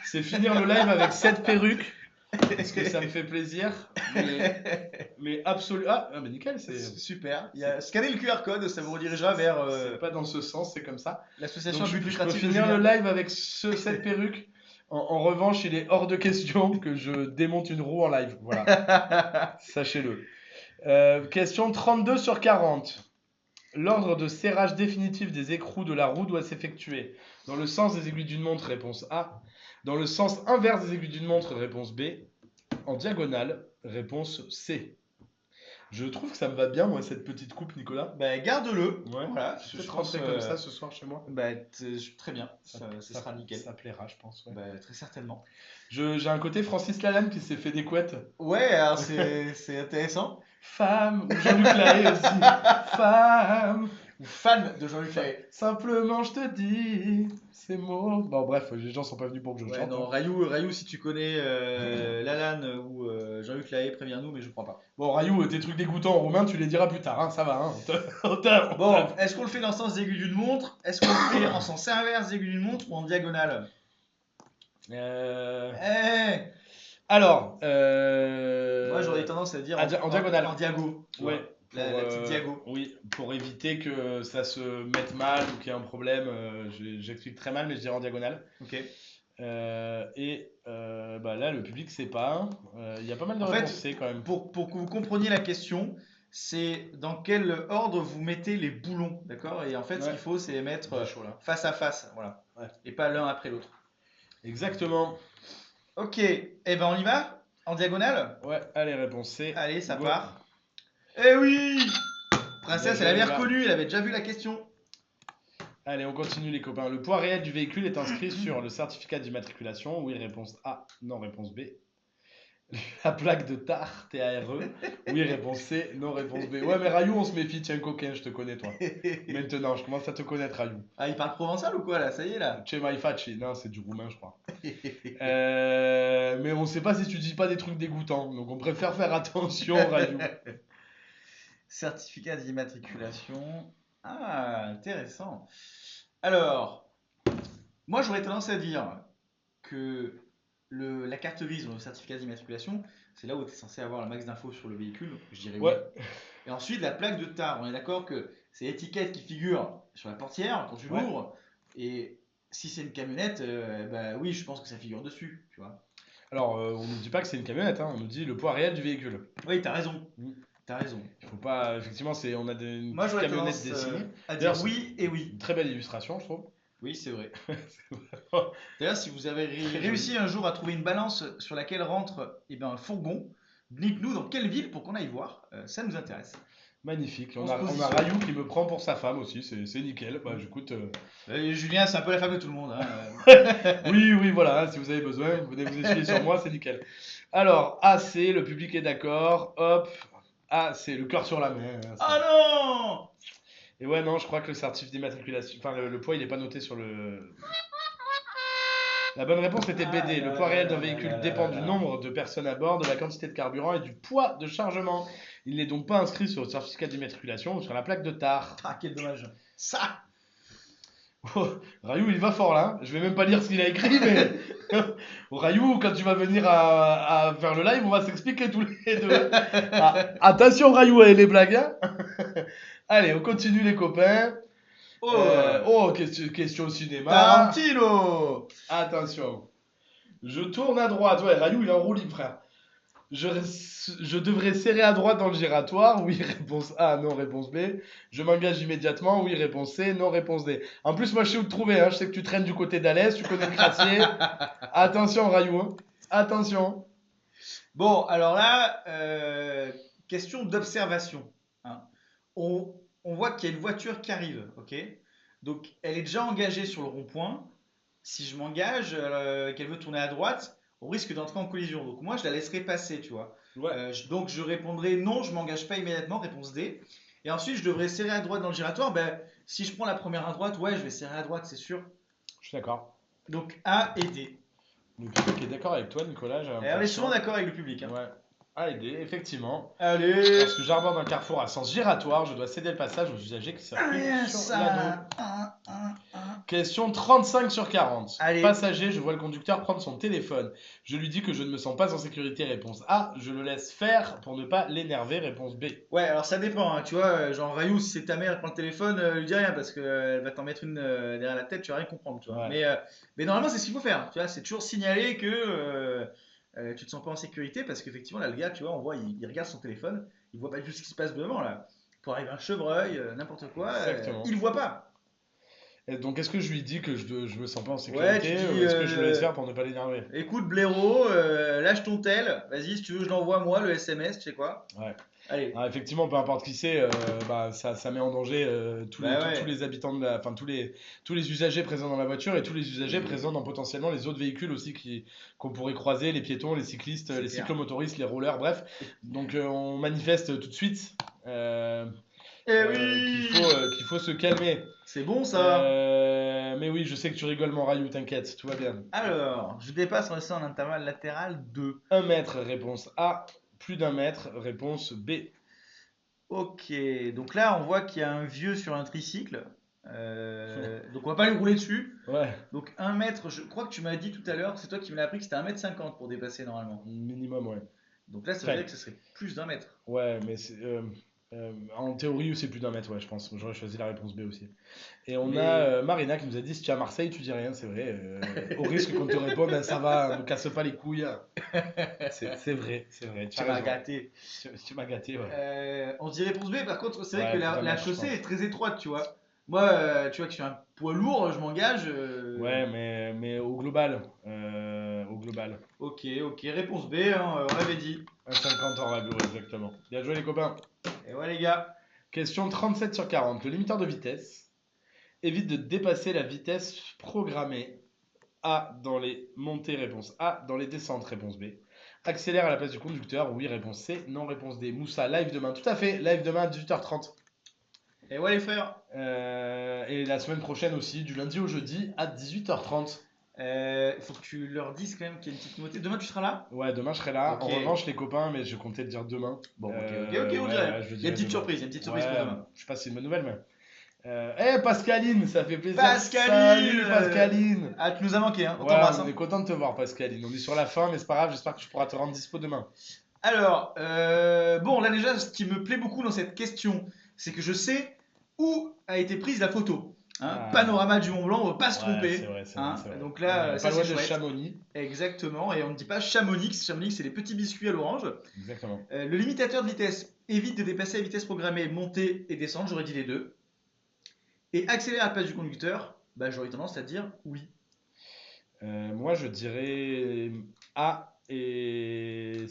c'est finir le live avec 7 perruques. Parce que ça me fait plaisir. Mais absolument. Ah, bah nickel, c'est. Super. Il y a scanner le QR code, ça vous redirigera vers C'est pas dans ce sens, c'est comme ça. l'association Donc à but je peux lucratif de finir le Julien. live avec cette perruque. En revanche, il est hors de question que je démonte une roue en live. Voilà, sachez-le. Question 32 sur 40. L'ordre de serrage définitif des écrous de la roue doit s'effectuer dans le sens des aiguilles d'une montre, réponse A. Dans le sens inverse des aiguilles d'une montre, réponse B. En diagonale, réponse C. Je trouve que ça me va bien, moi, cette petite coupe, Nicolas. Bah, garde-le. Ouais, Voilà, je peut-être rentrerai entre, comme ça ce soir chez moi. Bah, très bien, ça sera nickel. Ça plaira, je pense. Ouais. Bah, très certainement. J'ai un côté Francis Lalanne qui s'est fait des couettes. Ouais, alors c'est intéressant. Femme, ou Jean-Luc Lahaye aussi. Femme, Ou fan de Jean-Luc Lahaye. simplement je te dis ces mots. Bon, bref, les gens sont pas venus pour que je Ouais, chante. non, hein. Rayou, si tu connais Lalanne ou Jean-Luc Lahaye, préviens-nous, mais je crois pas. Bon, Rayou, tes trucs dégoûtants en roumain, tu les diras plus tard, hein, ça va. Hein. On t'a- Bon, est-ce qu'on le fait dans le sens des aiguilles d'une montre? Est-ce qu'on le fait en sens inverse des aiguilles d'une montre ou en diagonale? Eh Alors, Moi, j'aurais tendance à dire en diagonale. En diago. tu vois. Ouais, La petite diago. Oui, pour éviter que ça se mette mal ou qu'il y ait un problème, j'explique très mal, mais je dirais en diagonale. Ok. Bah là, le public sait pas. Il y a pas mal de En fait, réponses C quand même. Pour que vous compreniez la question, c'est dans quel ordre vous mettez les boulons, d'accord? Et en fait, ce Ouais. qu'il faut, c'est les mettre C'est chaud, là. face à face, voilà. Ouais. Et pas l'un après l'autre. Exactement. Ok, et ben on y va? En diagonale? Ouais, allez, réponse C. Allez, ça Go. part. Eh oui! Princesse, Bien elle joué, avait les gars. reconnu, elle avait déjà vu la question. Allez, on continue les copains. Le poids réel du véhicule est inscrit sur le certificat d'immatriculation. Oui, réponse A. Non, réponse B. La plaque de TAR, T-A-R-E. Oui, réponse C. Non, réponse B. Ouais, mais Rayou, on se méfie. Tiens, coquin, je te connais, toi. Maintenant, je commence à te connaître, Rayou. Ah, il parle provençal ou quoi là? Ça y est là. Che mai facci. Non, c'est du roumain, je crois. Mais on sait pas si tu dis pas des trucs dégoûtants. Donc, on préfère faire attention, Rayou. Certificat d'immatriculation. Ah, intéressant. Alors, moi j'aurais tendance à dire que la carte grise dans le certificat d'immatriculation, c'est là où tu es censé avoir le max d'infos sur le véhicule, donc je dirais oui. Ouais. Et ensuite, la plaque de TAR, on est d'accord que c'est l'étiquette qui figure sur la portière quand tu Ouais. l'ouvres. Et si c'est une camionnette, bah oui, je pense que ça figure dessus, tu vois. Alors, on nous dit pas que c'est une camionnette, hein. On nous dit le poids réel du véhicule. Oui, t'as raison. Mm. T'as raison. Il faut pas. Effectivement, on a une Moi j'aurais camionnette tendance dessinée. à dire D'ailleurs, oui et oui. Une très belle illustration, je trouve. Oui, c'est vrai. D'ailleurs, si vous avez réussi un jour à trouver une balance sur laquelle rentre un fourgon, dites-nous dans quelle ville pour qu'on aille voir. Ça nous intéresse. Magnifique. On On se a positionne. Rayou qui me prend pour sa femme aussi, c'est nickel. Bah, écoute, Julien, c'est un peu la femme de tout le monde. oui, oui, voilà, hein, si vous avez besoin, vous venez vous essuyer sur moi, c'est nickel. Alors, A, C, le public est d'accord. Hop, A, c'est le cœur sur la main, hein, Ah non! Et ouais, non, je crois que le certificat d'immatriculation, enfin, le poids, il est pas noté sur le. La bonne réponse était BD. Le poids réel d'un véhicule dépend du nombre de personnes à bord, de la quantité de carburant et du poids de chargement. Il n'est donc pas inscrit sur le certificat d'immatriculation ou sur la plaque de tar. Ah, quel dommage. Ça! Oh, Rayou, il va fort là. Je vais même pas lire ce qu'il a écrit, mais. Rayou, quand tu vas venir à faire le live, on va s'expliquer tous les deux. Ah, attention, Rayou, et les blagues. Hein. Allez, on continue, les copains. Question cinéma. Tarantino! Attention. Je tourne à droite. Ouais, Rayou, il est en roue libre, frère. Je devrais serrer à droite dans le giratoire. Oui, réponse A, non, réponse B. Je m'engage immédiatement. Oui, réponse C, non, réponse D. En plus, moi, je sais où te trouver. Hein. Je sais que tu traînes du côté d'Alès, tu connais le crassier. Attention, Rayou. Hein. Attention. Bon, alors là, question d'observation. Hein. On voit qu'il y a une voiture qui arrive, ok? Donc, elle est déjà engagée sur le rond-point. Si je m'engage, qu'elle veut tourner à droite, on risque d'entrer en collision. Donc, moi, je la laisserai passer, tu vois. Ouais. Donc, je répondrai non, je m'engage pas immédiatement, réponse D. Et ensuite, je devrais serrer à droite dans le giratoire. Ben, si je prends la première à droite, ouais, je vais serrer à droite, c'est sûr. Je suis d'accord. Donc, A et D. Le public est d'accord avec toi, Nicolas. J'ai Et on est l'impression. souvent d'accord avec le public. Hein. Ouais. A et D, effectivement. Allez! Lorsque j'aborde un carrefour à sens giratoire, je dois céder le passage aux usagers qui circulent sur l'anneau. Question 35 sur 40. Allez. Passager, je vois le conducteur prendre son téléphone. Je lui dis que je ne me sens pas en sécurité. Réponse A. Je le laisse faire pour ne pas l'énerver. Réponse B. Ouais, alors ça dépend, hein, tu vois, genre Rayou, si c'est ta mère, elle prend le téléphone, lui dis rien parce qu'elle va t'en mettre une derrière la tête, tu vas rien comprendre, tu vois. Ouais. Mais normalement, c'est ce qu'il faut faire, tu vois, c'est toujours signaler que tu te sens pas en sécurité parce qu'effectivement, là, le gars, tu vois, on voit, il regarde son téléphone, il voit pas du tout ce qui se passe devant, là. Pour arriver un chevreuil, n'importe quoi, Exactement. il voit pas. Et donc, est-ce que je lui dis que je me sens pas en Ouais, tu sécurité dis, ou est-ce que je le laisse faire pour ne pas l'énerver? écoute, blaireau, lâche ton tel, vas-y, si tu veux, je l'envoie moi, le SMS, tu sais quoi. Ouais. Allez. Ah, effectivement, peu importe qui c'est, ça met en danger tous Bah ouais. tous les habitants enfin tous les usagers présents dans la voiture et tous les usagers présents dans potentiellement les autres véhicules aussi qu'on pourrait croiser, les piétons, les cyclistes, C'est les clair. cyclomotoristes, les rollers, bref. Donc on manifeste tout de suite Oui. qu'il faut se calmer. C'est bon ça. Mais oui, je sais que tu rigoles, mon Rayou, t'inquiète, tout va bien. Alors, je dépasse en laissant un intervalle latéral 2. 1 mètre, réponse A. Plus d'1 mètre, réponse B. Ok, donc là on voit qu'il y a un vieux sur un tricycle. Donc on va pas lui rouler dessus. Ouais, Donc 1 mètre, je crois que tu m'as dit tout à l'heure, c'est toi qui me l'as appris que c'était 1,50 m pour dépasser normalement. minimum, ouais. Donc là ça veut dire que ce serait plus d'1 mètre. Ouais, mais en théorie, c'est plus d'1 mètre, ouais, je pense. J'aurais choisi la réponse B aussi. Et on a Marina qui nous a dit si tu es à Marseille, tu dis rien, c'est vrai. Au risque qu'on te réponde, ça va, ne casse pas les couilles. C'est vrai, c'est vrai. Tu m'as gâté. Tu m'as gâté, ouais. On se dit réponse B, par contre c'est vrai Ouais, que plus d'un la mètre, je chaussée pense. est très étroite, tu vois. Moi, tu vois que je suis un poids lourd, je m'engage. Ouais, mais au global. Au global. Ok, réponse B, hein, on l'avait dit. 1,50 en ragout, exactement. Bien joué, les copains. Et ouais les gars. Question 37 sur 40. Le limiteur de vitesse évite de dépasser la vitesse programmée. A dans les montées, réponse A. Dans les descentes, réponse B. Accélère à la place du conducteur, oui, réponse C. Non, réponse D. Moussa, live demain. Tout à fait, live demain à 18h30. Et ouais les frères. Et la semaine prochaine aussi, du lundi au jeudi à 18h30. Il faut que tu leur dises quand même qu'il y a une petite nouveauté. Demain tu seras là? Ouais, demain je serai là. Ok. En revanche, les copains, mais je comptais te dire demain. Bon, ok, Ouais, on dirait. ouais, Il y a une petite demain. surprise, pour demain. Je sais pas si c'est une bonne nouvelle, mais. Pascaline, ça fait plaisir. Pascaline Salut Pascaline. Ah, tu nous as manqué, hein. On Ouais, t'embrasse. on est content de te voir, Pascaline. On est sur la fin, mais c'est pas grave. J'espère que tu pourras te rendre dispo demain. Alors, bon, là déjà, ce qui me plaît beaucoup dans cette question, c'est que je sais où a été prise la photo. Hein. Panorama du Mont Blanc, on ne va pas se tromper. C'est vrai, hein. c'est vrai. Donc là, ça pas loin c'est de chouette. Chamonix. Exactement, et on ne dit pas Chamonix. Chamonix, c'est les petits biscuits à l'orange. Exactement. Le limitateur de vitesse évite de dépasser la vitesse programmée montée et descente, j'aurais dit les deux. Et accélère à la place du conducteur, Bah, j'aurais tendance à dire oui. Moi, je dirais A et...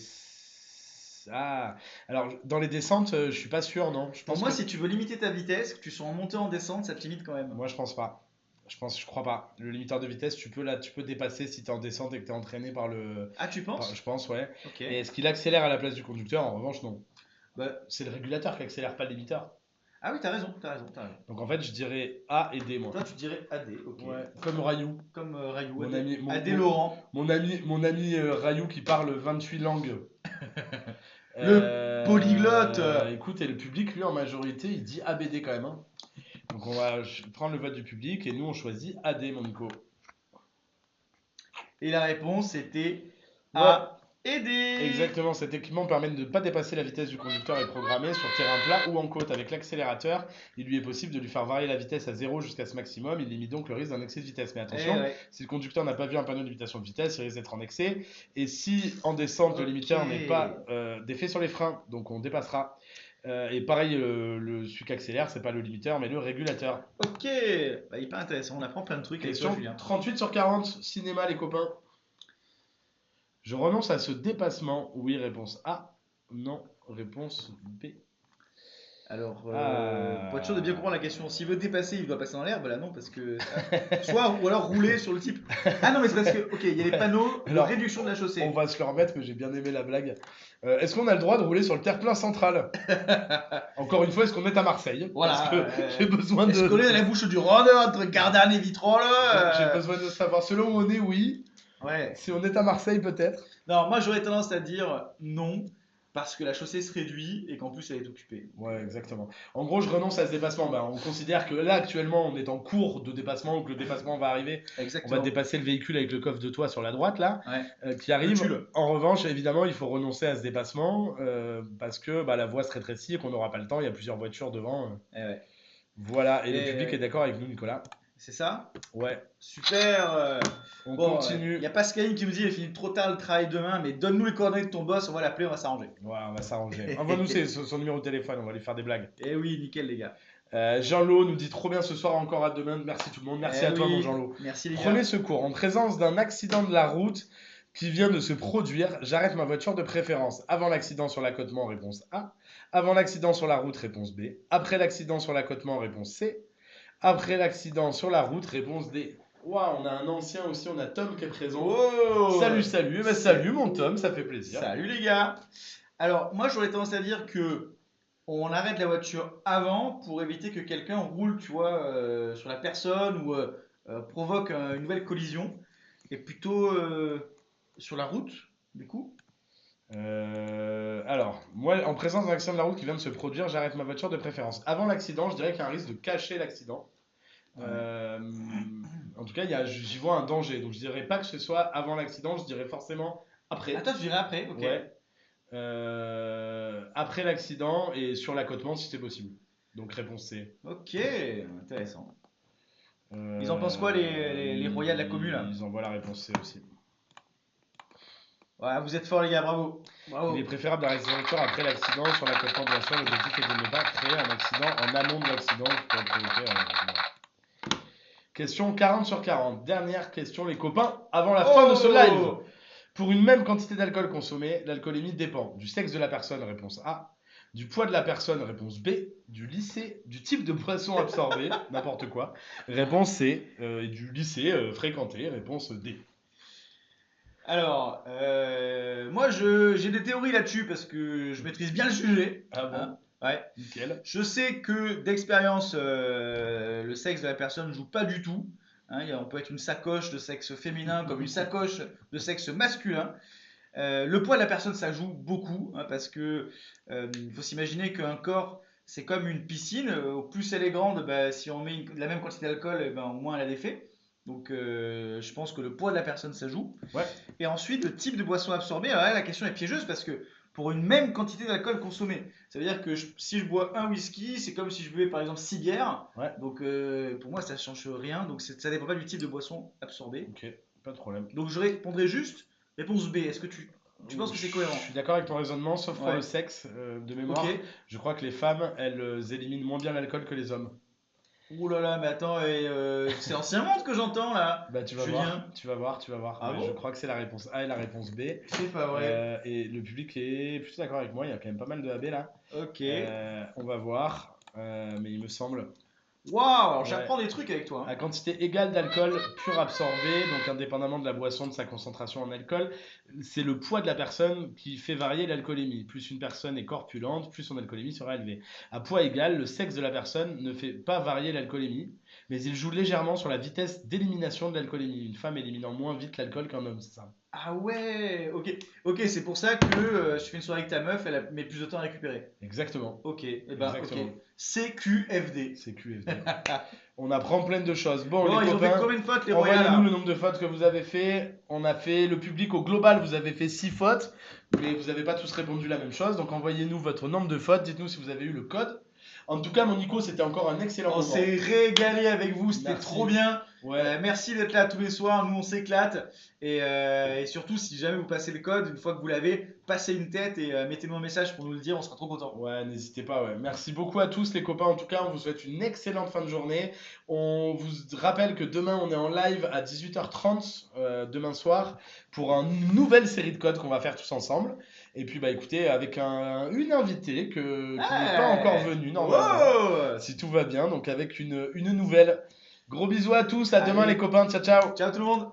Ah, alors dans les descentes, je suis pas sûr, non. Je Pour pense moi, que... si tu veux limiter ta vitesse, que tu sois en montée ou en descente, ça te limite quand même. Moi, je pense pas. Je crois pas. Le limiteur de vitesse, tu peux dépasser si tu es en descente et que tu es entraîné par le... Ah, tu Je penses? pense, ouais. Ok. Et est-ce qu'il accélère à la place du conducteur? En revanche, non. Bah, C'est le régulateur qui accélère, pas le limiteur. ah oui, t'as raison, t'as raison, t'as raison. Donc en fait, je dirais A et D, moi. Toi, tu dirais AD, ok. Ouais, comme Rayou. Comme Rayou, Mon AD, ami, AD Laurent. mon ami Rayou qui parle 28 langues. Le polyglotte. Écoute, et le public, lui, en majorité, il dit ABD quand même, hein. Donc on va prendre le vote du public et nous, on choisit AD, mon Nico. Et la réponse était Ouais, A et D. exactement. Cet équipement permet de ne pas dépasser la vitesse du conducteur et programmé sur terrain plat ou en côte. Avec l'accélérateur, il lui est possible de lui faire varier la vitesse à 0 jusqu'à ce maximum. Il limite donc le risque d'un excès de vitesse. Mais Eh attention, ouais. si le conducteur n'a pas vu un panneau de limitation de vitesse, il risque d'être en excès. Et si en descente, le Ok. limiteur n'est pas d'effet sur les freins, donc on dépassera. Et pareil, celui qui accélère, c'est pas le limiteur, mais le régulateur. Ok. Bah, hyper intéressant. On apprend plein de trucs avec toi, Question Julien. 38 sur 40, cinéma, les copains. Je renonce à ce dépassement. Oui, réponse A. Non, réponse B. Alors, pour être sûr de bien comprendre la Ah. question, s'il veut dépasser, il doit passer dans l'air. Bah là, non, parce que. Soit, ou alors rouler sur le type. Ah non, mais c'est parce que, ok, il y a les panneaux de Alors, réduction de la on chaussée. va se le remettre, mais j'ai bien aimé la blague. Est-ce qu'on a le droit de rouler sur le terre-plein central? Encore une fois, est-ce qu'on est à Marseille? Parce Voilà. que j'ai besoin de... Est-ce qu'on est dans la bouche du rôdeur entre Gardanne et Vitrolles J'ai besoin de savoir. Selon où on est, oui. Ouais. Si on est à Marseille, peut-être. Non, moi j'aurais tendance à dire non, parce que la chaussée se réduit et qu'en plus elle est occupée. Ouais, exactement. En gros, je renonce à ce dépassement. Ben, on considère que là, actuellement, on est en cours de dépassement ou que le dépassement va arriver. On va Exactement. dépasser le véhicule avec le coffre de toit sur la droite, là, Ouais. qui arrive. Le tulle. En revanche, évidemment, il faut renoncer à ce dépassement parce que bah, la voie se rétrécit et qu'on n'aura pas le temps. Il y a plusieurs voitures devant. Eh ouais. Voilà. Et le Et public est d'accord avec nous, Nicolas. c'est ça? Ouais. Super. On Bon, continue. il y a Pascaline qui nous dit il finit trop tard le travail demain, mais donne-nous les coordonnées de ton boss, on va l'appeler, on va s'arranger. Ouais, on va s'arranger. Envoie-nous son numéro de téléphone, on va lui faire des blagues. Eh oui, nickel les gars. Jean-Lo nous dit trop bien ce soir, encore à demain. Merci tout le monde. Merci Eh à toi, oui. mon Jean-Lo. Merci les Premier gars. secours. En présence d'un accident de la route qui vient de se produire, j'arrête ma voiture de préférence. Avant l'accident sur l'accotement, réponse A. Avant l'accident sur la route, réponse B. Après l'accident sur l'accotement, réponse C. Après l'accident sur la route, réponse D. Waouh, on a un ancien aussi, on a Tom qui est présent. Oh. Salut, salut. Eh ben, salut mon Tom, ça fait plaisir. Salut les gars. Alors, moi j'aurais tendance à dire que on arrête la voiture avant pour éviter que quelqu'un roule, tu vois, sur la personne ou provoque une nouvelle collision. Et plutôt sur la route, du coup. Alors, moi, en présence d'un accident de la route qui vient de se produire, j'arrête ma voiture de préférence. Avant l'accident, je dirais qu'il y a un risque de cacher l'accident. Euh, En tout cas, j'y vois un danger. Donc, je dirais pas que ce soit avant l'accident, je dirais forcément après. Ah, toi, tu dirais après, ok. Ouais. Après l'accident et sur l'accotement si c'est possible. Donc, réponse C. Ok, intéressant. Euh, Ils en pensent quoi, les royales de la commu, là? Ils envoient la réponse C aussi. Ouais, vous êtes forts, les gars, bravo. Bravo. Il est préférable d'arrêter sa voiture après l'accident. Sur l'accotement, bien sûr, l'objectif est de ne pas créer un accident en amont de l'accident qui peut provoquer. Voilà. Question 40 sur 40. Dernière question, les copains, avant la fin de ce live. Pour une même quantité d'alcool consommé, l'alcoolémie dépend du sexe de la personne, réponse A, du poids de la personne, réponse B, du lycée, du type de boisson absorbée, n'importe quoi, réponse C, et du lycée fréquenté, réponse D. Alors, moi, j'ai des théories là-dessus parce que je maîtrise bien le sujet. Ah bon? Hein. Ouais. Nickel. Je sais que d'expérience, le sexe de la personne ne joue pas du tout. Hein, on peut être une sacoche de sexe féminin comme une sacoche de sexe masculin. Le poids de la personne, ça joue beaucoup, hein, parce que faut s'imaginer qu'un corps, c'est comme une piscine. Au plus elle est grande, bah, si on met la même quantité d'alcool, au moins elle a d'effet. Donc je pense que le poids de la personne, ça joue. Ouais. Et ensuite, le type de boisson absorbée. Alors là, la question est piégeuse parce que pour une même quantité d'alcool consommé, ça veut dire que si je bois un whisky, c'est comme si je buvais par exemple 6 bières. Ouais. Donc pour moi, ça ne change rien. Donc ça dépend pas du type de boisson absorbée. Ok, pas de problème. Donc je répondrai juste réponse B. Est-ce que tu penses que c'est cohérent? Je suis d'accord avec ton raisonnement, sauf pour Ouais. le sexe, de mémoire. Ok. Je crois que les femmes, elles éliminent moins bien l'alcool que les hommes. Ouh là là, mais attends, c'est Ancien Monde que j'entends là. Bah tu vas Julien. voir, tu vas voir, tu vas voir. Ah Mais bon je crois que c'est la réponse A et la réponse B. C'est pas vrai. Et le public est plutôt d'accord avec moi, il y a quand même pas mal de AB là. Ok. On va voir, mais il me semble. Waouh, Ouais. j'apprends des trucs avec toi. À quantité égale d'alcool pur absorbé, donc indépendamment de la boisson, de sa concentration en alcool, c'est le poids de la personne qui fait varier l'alcoolémie. Plus une personne est corpulente, plus son alcoolémie sera élevée. À poids égal, le sexe de la personne ne fait pas varier l'alcoolémie, mais il joue légèrement sur la vitesse d'élimination de l'alcoolémie. Une femme éliminant moins vite l'alcool qu'un homme, c'est ça. Ah ouais, ok, c'est pour ça que je fais une soirée avec ta meuf, elle met plus de temps à récupérer. Exactement. Ok, et ben Exactement. ok. CQFD. C'est QFD. On apprend plein de choses. Bon, Bon, les ils ont fait copains, combien de fautes les royales envoyez-nous là le nombre de fautes que vous avez fait. On a fait le public au global, vous avez fait 6 fautes, mais vous n'avez pas tous répondu la même chose. Donc envoyez-nous votre nombre de fautes, dites-nous si vous avez eu le code. En tout cas, mon Nico, c'était encore un excellent On moment. s'est régalé avec vous, c'était Merci. trop bien. Ouais. Merci d'être là tous les soirs, nous on s'éclate. Et surtout, si jamais vous passez le code, une fois que vous l'avez, passez une tête et mettez-nous un message pour nous le dire, on sera trop contents. Ouais, n'hésitez pas. Ouais. Merci beaucoup à tous les copains. En tout cas, on vous souhaite une excellente fin de journée. On vous rappelle que demain, on est en live à 18h30 demain soir pour une nouvelle série de codes qu'on va faire tous ensemble. Et puis, bah écoutez, avec une invitée qui n'est pas encore venue normalement, Wow. si tout va bien. Donc avec une nouvelle. Gros bisous à tous. À demain Allez. les copains. Ciao, ciao. Ciao tout le monde.